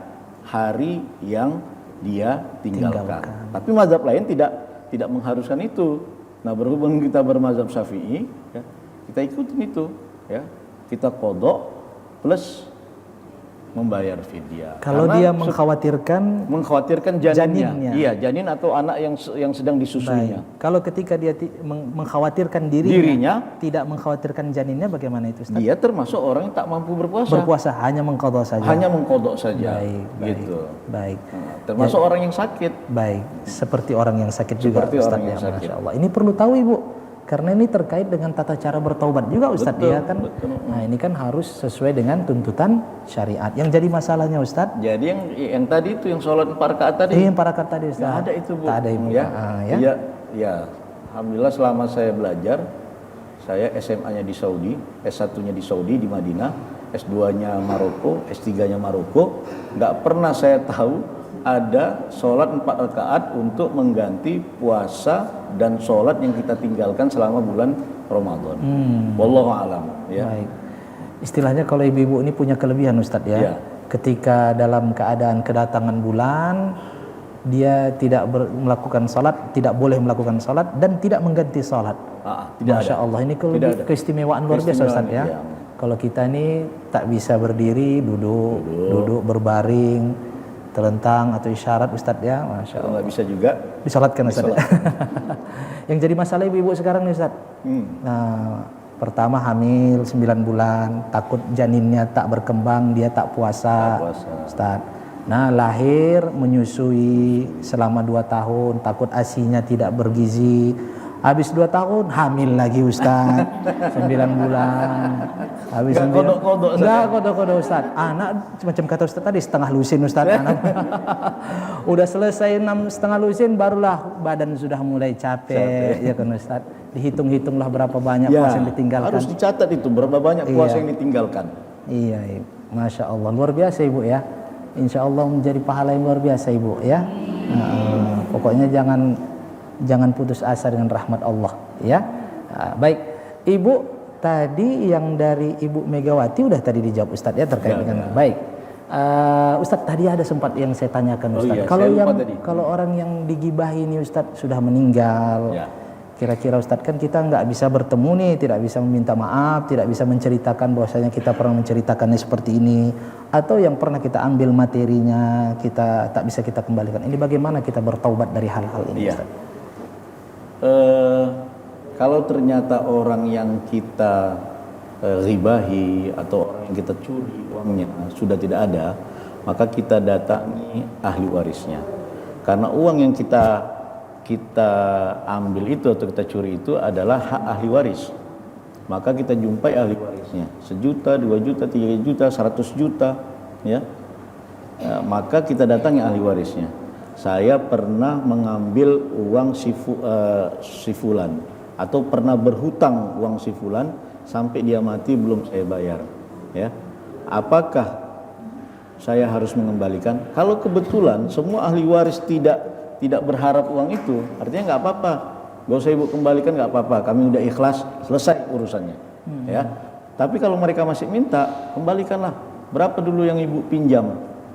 hari yang dia tinggalkan. Tapi mazhab lain tidak mengharuskan itu. Nah, berhubung kita bermazhab Syafi'i ya, kita ikutin itu ya. Kita qadha plus membayar fidyah. Kalau dia mengkhawatirkan janinnya. Iya, janin atau anak yang sedang disusuinya. Baik. Kalau ketika dia mengkhawatirkan dirinya, tidak mengkhawatirkan janinnya, bagaimana itu, Ustaz? Dia termasuk orang yang tak mampu berpuasa. Berpuasa hanya mengqadha saja. Hanya mengqadha saja. Baik, gitu. Baik. Nah, termasuk orang yang sakit. Baik, seperti orang yang sakit juga, Seperti Ustaz, orang yang ya, sakit. Masya Allah. Ini perlu tahu, Ibu. Karena ini terkait dengan tata cara bertaubat juga, Ustaz, ya kan. Betul. Nah, ini kan harus sesuai dengan tuntutan syariat. Yang jadi masalahnya, Ustaz, jadi yang tadi itu yang sholat 4 rakaat tadi. yang 4 rakaat tadi, Ustaz. Nggak ada itu, Bu. Tak ada, Ibu. Ya. Ya. Ya. Alhamdulillah selama saya belajar, saya SMA-nya di Saudi, S1-nya di Saudi di Madinah, S2-nya Maroko, S3-nya Maroko, nggak pernah saya tahu ada sholat 4 rakaat untuk mengganti puasa dan sholat yang kita tinggalkan selama bulan Ramadan. Wallahu a'lam. Ya. Baik. Istilahnya kalau ibu-ibu ini punya kelebihan, Ustadz ya. Ya. Ketika dalam keadaan kedatangan bulan, dia tidak melakukan sholat, tidak boleh melakukan sholat dan tidak mengganti sholat. Tidak Masya ada. Allah, ini Tidak ada. keistimewaan luar biasa, Ustadz ya. Iya. Kalau kita ini tak bisa berdiri, duduk berbaring, terlentang atau isyarat, Ustadz ya. Masya Kalau Allah. nggak bisa juga Disolatkan, Ustadz. Yang jadi masalah ibu-ibu sekarang nih, Ustadz. Nah, Pertama hamil 9 bulan, takut janinnya tak berkembang, dia tak puasa. Ustaz. Nah, lahir menyusui selama 2 tahun, takut ASI-nya tidak bergizi. Habis 2 tahun hamil lagi Ustaz. 9 bulan. Habis Nggak kodok-kodok, Ustaz. Enggak kodok-kodok Ustaz. Anak macam kata Ustaz tadi setengah lusin Ustaz. Anak. Udah selesai 6,5 lusin barulah badan sudah mulai capek. Ya kan Ustaz. Dihitung-hitunglah berapa banyak puasa yang ditinggalkan. Harus dicatat itu berapa banyak puasa Iya. yang ditinggalkan. Iya, Ibu. Masya Allah, luar biasa Ibu ya. Insya Allah menjadi pahala yang luar biasa Ibu ya. Pokoknya jangan putus asa dengan rahmat Allah ya. Baik, Ibu tadi yang dari Ibu Megawati udah tadi dijawab Ustadz ya terkait dengan baik. Ustadz tadi ada sempat yang saya tanyakan Ustadz. Iya, Kalau saya lupa yang tadi. kalau orang yang digibahi ini Ustadz sudah meninggal. Ya. Kira-kira Ustadz kan kita nggak bisa bertemu nih, tidak bisa meminta maaf, tidak bisa menceritakan bahwasanya kita pernah menceritakannya seperti ini, atau yang pernah kita ambil materinya kita tak bisa kita kembalikan. Ini bagaimana kita bertaubat dari hal-hal ini Iya. Ustadz? Kalau ternyata orang yang kita ribahi atau orang yang kita curi uangnya sudah tidak ada, maka kita datangi ahli warisnya. Karena uang yang kita ambil itu atau kita curi itu adalah hak ahli waris. Maka kita jumpai ahli warisnya. 1 juta, 2 juta, 3 juta, 100 juta, ya. Maka kita datangi ahli warisnya. Saya pernah mengambil uang si fulan atau pernah berhutang uang si fulan sampai dia mati belum saya bayar, ya. Apakah saya harus mengembalikan? Kalau kebetulan semua ahli waris tidak berharap uang itu, artinya nggak apa-apa, gak usah ibu kembalikan, nggak apa-apa, kami udah ikhlas, selesai urusannya, ya. Tapi kalau mereka masih minta, kembalikanlah. Berapa dulu yang ibu pinjam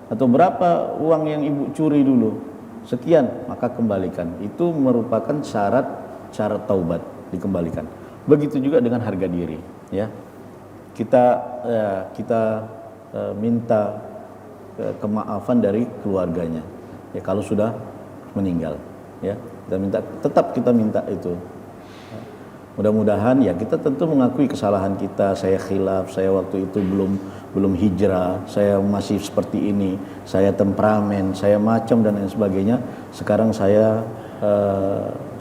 atau berapa uang yang ibu curi dulu, sekian, maka kembalikan. Itu merupakan syarat taubat, dikembalikan. Begitu juga dengan harga diri, ya. Kita minta kemaafan dari keluarganya, ya, kalau sudah meninggal, ya. Kita minta itu. Mudah-mudahan ya kita tentu mengakui kesalahan kita. Saya khilaf, saya waktu itu belum hijrah, saya masih seperti ini, saya temperamen, saya macam dan lain sebagainya. Sekarang saya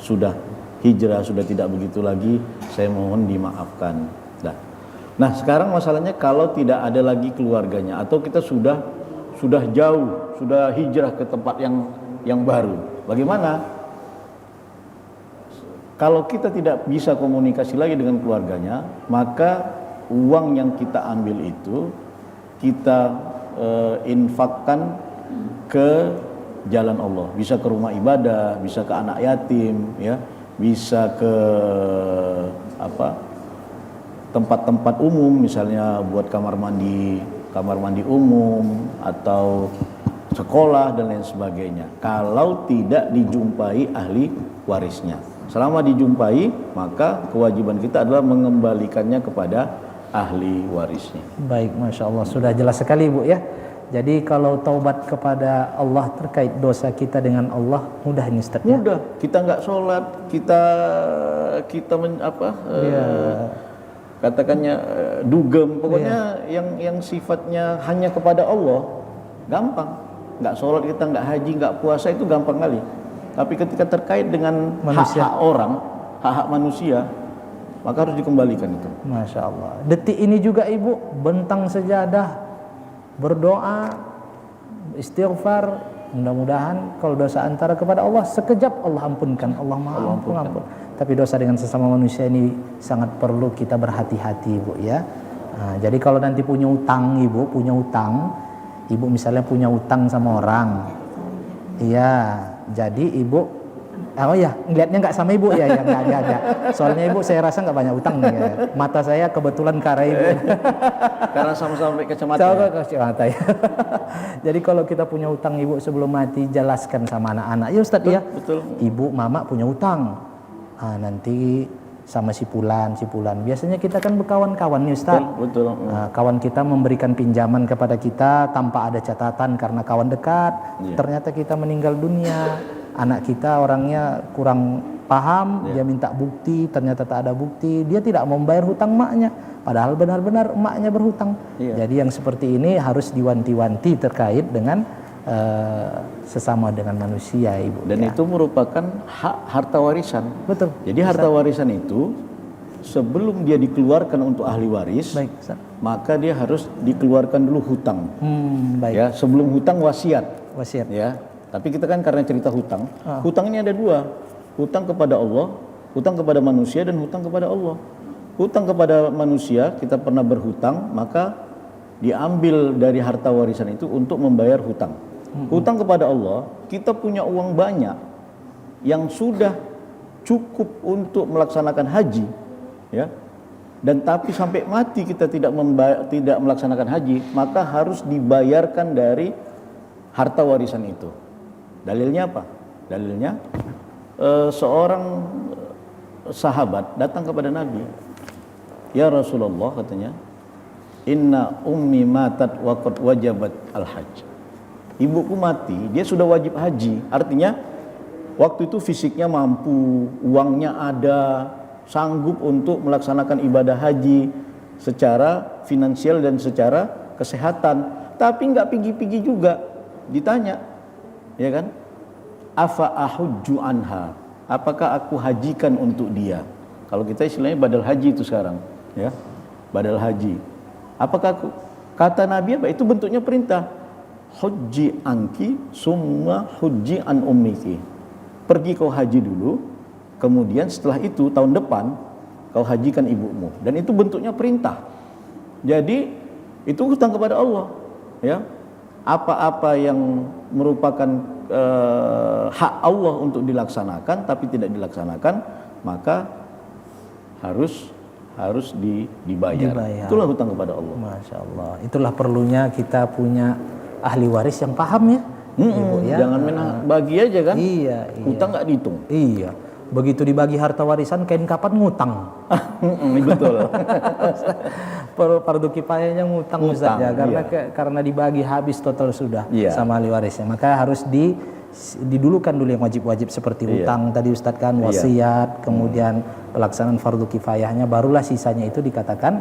sudah hijrah, sudah tidak begitu lagi. Saya mohon dimaafkan. Nah, sekarang masalahnya kalau tidak ada lagi keluarganya atau kita sudah jauh, sudah hijrah ke tempat yang baru. Bagaimana? Kalau kita tidak bisa komunikasi lagi dengan keluarganya, maka uang yang kita ambil itu kita infakkan ke jalan Allah. Bisa ke rumah ibadah, bisa ke anak yatim, ya, bisa ke tempat-tempat umum, misalnya buat kamar mandi umum atau sekolah dan lain sebagainya. Kalau tidak dijumpai ahli warisnya, selama dijumpai maka kewajiban kita adalah mengembalikannya kepada ahli warisnya. Baik, masya Allah, sudah jelas sekali Ibu ya. Jadi kalau taubat kepada Allah terkait dosa kita dengan Allah mudah ini Ustaz ya? Mudah. Kita nggak sholat, kita katakannya dugem, pokoknya yang sifatnya hanya kepada Allah gampang. Nggak sholat kita, nggak haji, nggak puasa itu gampang kali. Tapi ketika terkait dengan hak-hak orang, hak-hak manusia, maka harus dikembalikan itu. Masya Allah. Detik ini juga Ibu bentang sejadah, berdoa, istighfar. Mudah-mudahan kalau dosa antara kepada Allah sekejap Allah ampunkan. Allah Maha Ampun. Tapi dosa dengan sesama manusia ini sangat perlu kita berhati-hati Ibu ya. Nah, jadi kalau nanti punya utang Ibu misalnya punya utang sama orang, iya, jadi Ibu, ngelihatnya nggak sama Ibu ya, nggak. Soalnya Ibu saya rasa nggak banyak utang nih, ya. Mata saya kebetulan ke arah Ibu. Karena sama-sama pakai kacamata. Sama kacamata ya. Jadi kalau kita punya utang Ibu sebelum mati jelaskan sama anak-anak, ya Ustadz ya. Betul. Ibu, mama punya utang, nanti sama si Fulan. Biasanya kita kan berkawan-kawan nih Ustaz. Betul. Nah, kawan kita memberikan pinjaman kepada kita tanpa ada catatan karena kawan dekat. Iya. Ternyata kita meninggal dunia. Anak kita orangnya kurang paham, dia minta bukti, ternyata tak ada bukti, dia tidak membayar hutang maknya, padahal benar-benar emaknya berhutang. Jadi yang seperti ini harus diwanti-wanti terkait dengan sesama dengan manusia, Ibu. Dan itu merupakan hak harta warisan. Betul. Jadi harta warisan itu sebelum dia dikeluarkan untuk ahli waris, Baik, Ustaz. maka dia harus dikeluarkan dulu hutang. Baik. Ya, sebelum hutang wasiat. Wasiat. Ya. Tapi kita kan karena cerita hutang, hutang ini ada dua. Hutang kepada Allah, hutang kepada manusia, dan hutang kepada Allah. Hutang kepada manusia, kita pernah berhutang, maka diambil dari harta warisan itu untuk membayar hutang. Hutang kepada Allah, kita punya uang banyak yang sudah cukup untuk melaksanakan haji, ya. Dan tapi sampai mati kita tidak melaksanakan haji, maka harus dibayarkan dari harta warisan itu. Dalilnya apa? Dalilnya seorang sahabat datang kepada Nabi. Ya Rasulullah, katanya, inna ummi matat wa qad wajabat al-hajj. Ibuku mati, dia sudah wajib haji. Artinya waktu itu fisiknya mampu, uangnya ada, sanggup untuk melaksanakan ibadah haji secara finansial dan secara kesehatan. Tapi nggak pigi-pigi juga. Ditanya, ya kan? Afa ahujju anha? Apakah aku hajikan untuk dia? Kalau kita istilahnya badal haji itu sekarang, ya. Badal haji. Apakah aku? Kata Nabi apa? Itu bentuknya perintah. Hujji anki summa hujji an ummiki. Pergi kau haji dulu, kemudian setelah itu tahun depan kau hajikan ibumu. Dan itu bentuknya perintah. Jadi itu hutang kepada Allah, ya. Apa-apa yang merupakan hak Allah untuk dilaksanakan tapi tidak dilaksanakan, maka harus dibayar. Itulah hutang kepada Allah. Masya Allah. Itulah perlunya kita punya ahli waris yang paham, ya. Ibu, ya. Jangan main bagi aja kan. Iya. Hutang nggak dihitung. Iya. Begitu dibagi harta warisan, kain kapan ngutang. Betul. Fardu kifayahnya ngutang, Ustaz, ya. Karena dibagi habis total sudah sama ahli warisnya. Maka harus didulukan dulu yang wajib-wajib seperti hutang tadi, Ustaz, kan, wasiat, kemudian pelaksanaan fardu kifayahnya, barulah sisanya itu dikatakan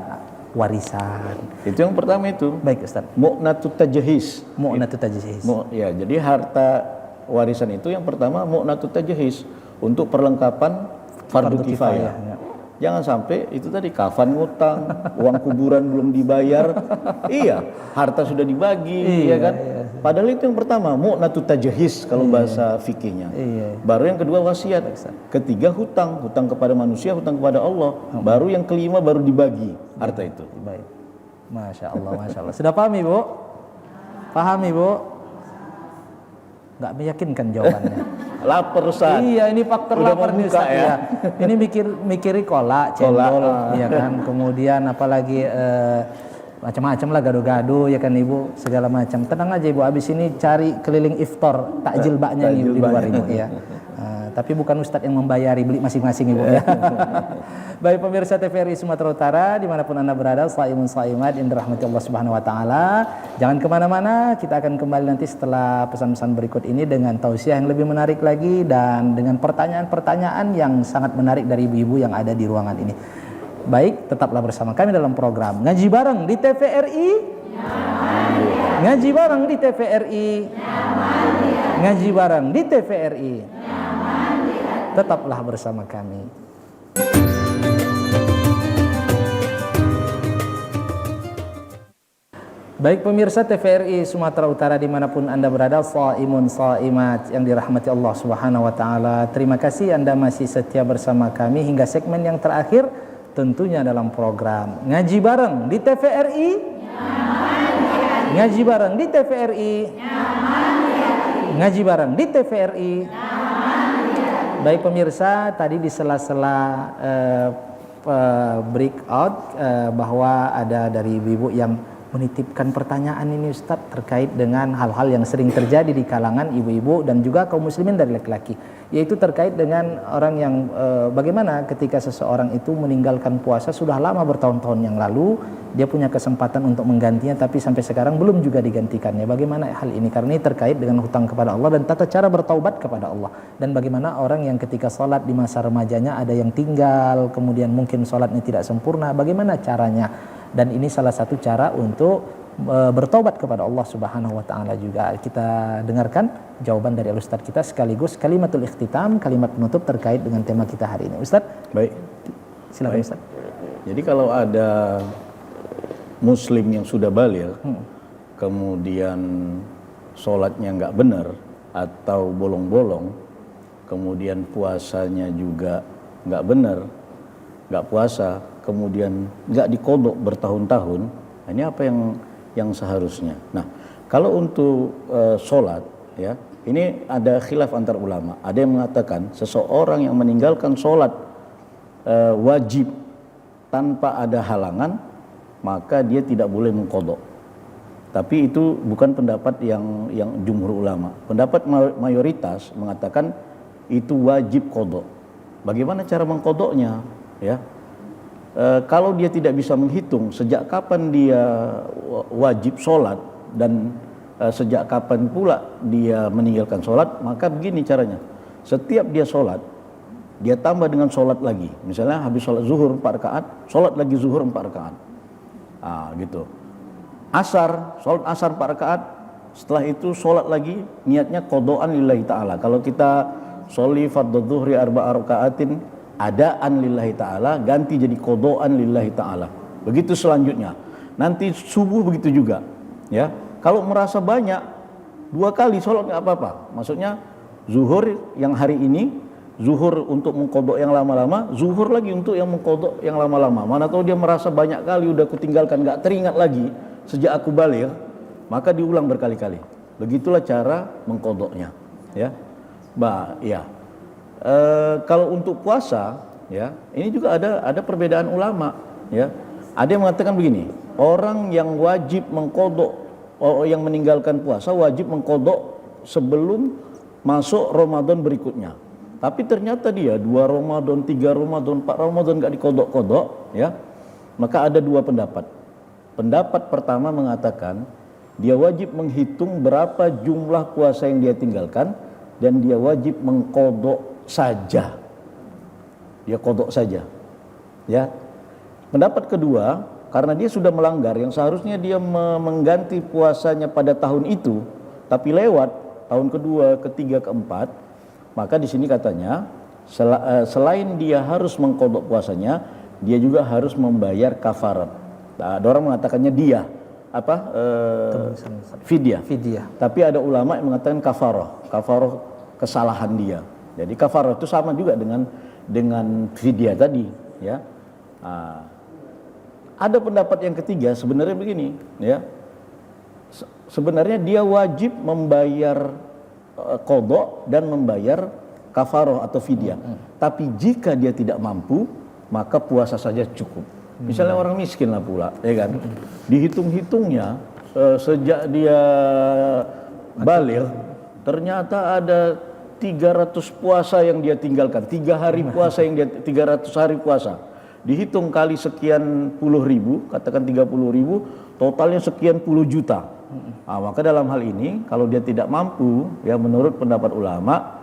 warisan. Itu yang pertama itu. Baik, Ustaz. Mu'natut tajhiz. Mu'natut tajhiz. Ya, jadi harta warisan itu yang pertama mu'natut tajhiz, untuk perlengkapan fardu kifayah. Jangan sampai itu tadi kafan ngutang, uang kuburan belum dibayar. Iya, harta sudah dibagi, ya kan? Padahal itu yang pertama, mu'natut tajhiz kalau bahasa fikihnya. Baru yang kedua wasiat. Ketiga hutang kepada manusia, hutang kepada Allah. Baru yang kelima baru dibagi harta itu. Baik. Masya Allah, Masya Allah. Sudah paham, Ibu? Paham, Ibu? Nggak meyakinkan jawabannya. Lapar, Ustaz. Iya, ini faktor udah lapar nih, Ustaz, ya. Ini mikiri kolak, cendol, ya kan. Kemudian apalagi macam-macam lah, gado-gado, ya kan, Ibu, segala macam. Tenang aja, Ibu, habis ini cari keliling iftar, takjil baknya nih di luar, Ibu, ya. Tapi bukan Ustadz yang membayari, beli masing-masing, Ibu, ya. Baik pemirsa TVRI Sumatera Utara dimanapun Anda berada, shaimun shaimat yang dirahmati Allah Subhanahu Wa Taala, jangan kemana-mana. Kita akan kembali nanti setelah pesan-pesan berikut ini dengan tausiah yang lebih menarik lagi dan dengan pertanyaan-pertanyaan yang sangat menarik dari ibu-ibu yang ada di ruangan ini. Baik, tetaplah bersama kami dalam program Ngaji Bareng di TVRI. Ngaji Bareng di TVRI. Ngaji Bareng di TVRI. Tetaplah bersama kami. Baik pemirsa TVRI Sumatera Utara dimanapun Anda berada, shaimun shaimat yang dirahmati Allah Subhanahu Wa Taala. Terima kasih Anda masih setia bersama kami hingga segmen yang terakhir, tentunya dalam program Ngaji Bareng di TVRI. Ngaji Bareng di TVRI. Ngaji Bareng di TVRI. Baik pemirsa, tadi di sela-sela breakout bahwa ada dari ibu yang menitipkan pertanyaan ini Ustaz terkait dengan hal-hal yang sering terjadi di kalangan ibu-ibu dan juga kaum muslimin dari laki-laki, yaitu terkait dengan orang yang bagaimana ketika seseorang itu meninggalkan puasa sudah lama bertahun-tahun yang lalu, dia punya kesempatan untuk menggantinya tapi sampai sekarang belum juga digantikannya. Bagaimana hal ini? Karena ini terkait dengan hutang kepada Allah dan tata cara bertaubat kepada Allah, dan bagaimana orang yang ketika sholat di masa remajanya ada yang tinggal, kemudian mungkin sholatnya tidak sempurna, bagaimana caranya? Dan ini salah satu cara untuk bertobat kepada Allah Subhanahu wa taala juga. Kita dengarkan jawaban dari Ustaz kita sekaligus kalimatul ikhtitam, kalimat penutup terkait dengan tema kita hari ini. Ustaz, Baik. silakan. Baik. Ustaz. Jadi kalau ada muslim yang sudah baligh, kemudian sholatnya nggak benar atau bolong-bolong, kemudian puasanya juga nggak benar, nggak puasa, kemudian nggak dikodok bertahun-tahun, ini apa yang seharusnya? Nah, kalau untuk sholat, ya, ini ada khilaf antar ulama. Ada yang mengatakan seseorang yang meninggalkan sholat wajib tanpa ada halangan, maka dia tidak boleh mengkodok. Tapi itu bukan pendapat yang jumhur ulama. Pendapat mayoritas mengatakan itu wajib kodok. Bagaimana cara mengkodoknya? Ya, kalau dia tidak bisa menghitung sejak kapan dia wajib sholat dan sejak kapan pula dia meninggalkan sholat, maka begini caranya. Setiap dia sholat, dia tambah dengan sholat lagi. Misalnya habis sholat zuhur 4 rakaat, sholat lagi zuhur 4 rakaat. Gitu. Asar, sholat asar 4 rakaat, setelah itu sholat lagi, niatnya kodoan lillahi ta'ala. Kalau kita sholi fardhu dhuhri 4 rakaatin, adaan lillahi ta'ala, ganti jadi kodoan lillahi ta'ala. Begitu selanjutnya. Nanti subuh begitu juga. Ya, kalau merasa banyak 2 kali sholat nggak apa-apa. Maksudnya zuhur yang hari ini, zuhur untuk mengkodok yang lama-lama, zuhur lagi untuk yang mengkodok yang lama-lama. Mana tahu dia merasa banyak kali udah kutinggalkan, nggak teringat lagi sejak aku baligh, maka diulang berkali-kali. Begitulah cara mengkodoknya. Ya, ya. Kalau untuk puasa, ya, ini juga ada perbedaan ulama, ya. Ada yang mengatakan begini, orang yang wajib mengkodok, yang meninggalkan puasa wajib mengkodok sebelum masuk Ramadan berikutnya. Tapi ternyata dia 2 Ramadan, 3 Ramadan, 4 Ramadan gak dikodok-kodok, ya. Maka ada 2 pendapat. Pendapat pertama mengatakan dia wajib menghitung berapa jumlah puasa yang dia tinggalkan dan dia wajib mengkodok saja, dia kodok saja, ya. Pendapat kedua, karena dia sudah melanggar yang seharusnya dia mengganti puasanya pada tahun itu, tapi lewat tahun kedua, ketiga, keempat, maka di sini katanya selain dia harus mengkodok puasanya, dia juga harus membayar kafarat. Nah, ada orang mengatakannya dia fidyah. Tapi ada ulama yang mengatakan kafaroh kesalahan dia. Jadi kafarah itu sama juga dengan fidyah tadi, ya. Ada pendapat yang ketiga sebenarnya begini, ya. Sebenarnya dia wajib membayar qadha dan membayar kafarah atau fidyah. Tapi jika dia tidak mampu, maka puasa saja cukup. Misalnya orang miskin lah pula, ya kan. Dihitung-hitungnya sejak dia baligh ternyata ada 300 puasa yang dia tinggalkan, 3 hari puasa yang dia 300 hari puasa. Dihitung kali sekian puluh ribu, katakan 30.000, totalnya sekian puluh juta. Maka dalam hal ini kalau dia tidak mampu, ya menurut pendapat ulama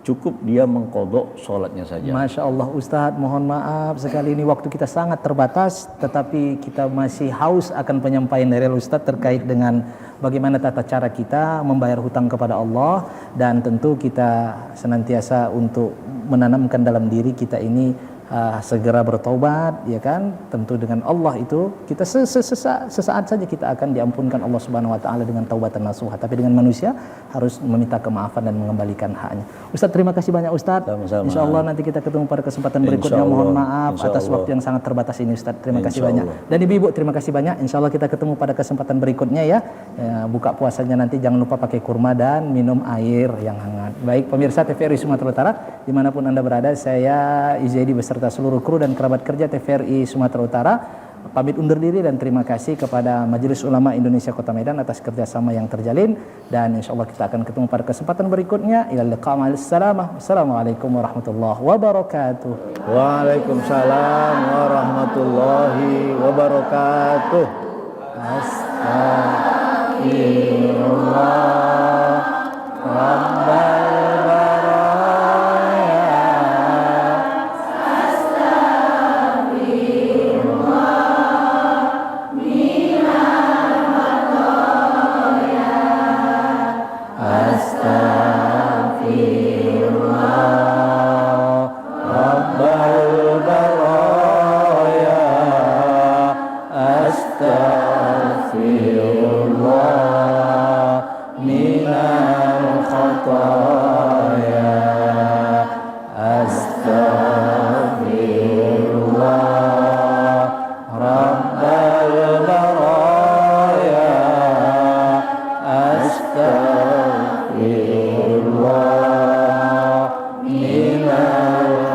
cukup dia mengkodok sholatnya saja. Masya Allah Ustadz, mohon maaf sekali ini waktu kita sangat terbatas, tetapi kita masih haus akan penyampaian dari Ustadz terkait dengan bagaimana tata cara kita membayar hutang kepada Allah, dan tentu kita senantiasa untuk menanamkan dalam diri kita ini segera bertobat, ya kan. Tentu dengan Allah itu kita sesaat saja kita akan diampunkan Allah Subhanahu wa taala dengan taubatan nasuha, tapi dengan manusia harus meminta kemaafan dan mengembalikan haknya. Ustaz, terima kasih banyak Ustaz. Insyaallah nanti kita ketemu pada kesempatan berikutnya. Mohon maaf atas waktu yang sangat terbatas ini Ustaz. Terima kasih banyak. Dan ibu-ibu terima kasih banyak. Insyaallah kita ketemu pada kesempatan berikutnya ya. Buka puasanya nanti jangan lupa pakai kurma dan minum air yang hangat. Baik pemirsa TVRI Sumatera Utara dimanapun Anda berada, saya Izaidi beserta seluruh kru dan kerabat kerja TVRI Sumatera Utara pamit undur diri dan terima kasih kepada Majelis Ulama Indonesia Kota Medan atas kerjasama yang terjalin, dan insya Allah kita akan ketemu pada kesempatan berikutnya. Ilal liqa ma'al salamah. Assalamualaikum warahmatullahi wabarakatuh. Waalaikumsalam warahmatullahi wabarakatuh. Astagfirullah Rabbal Astagfirullah minal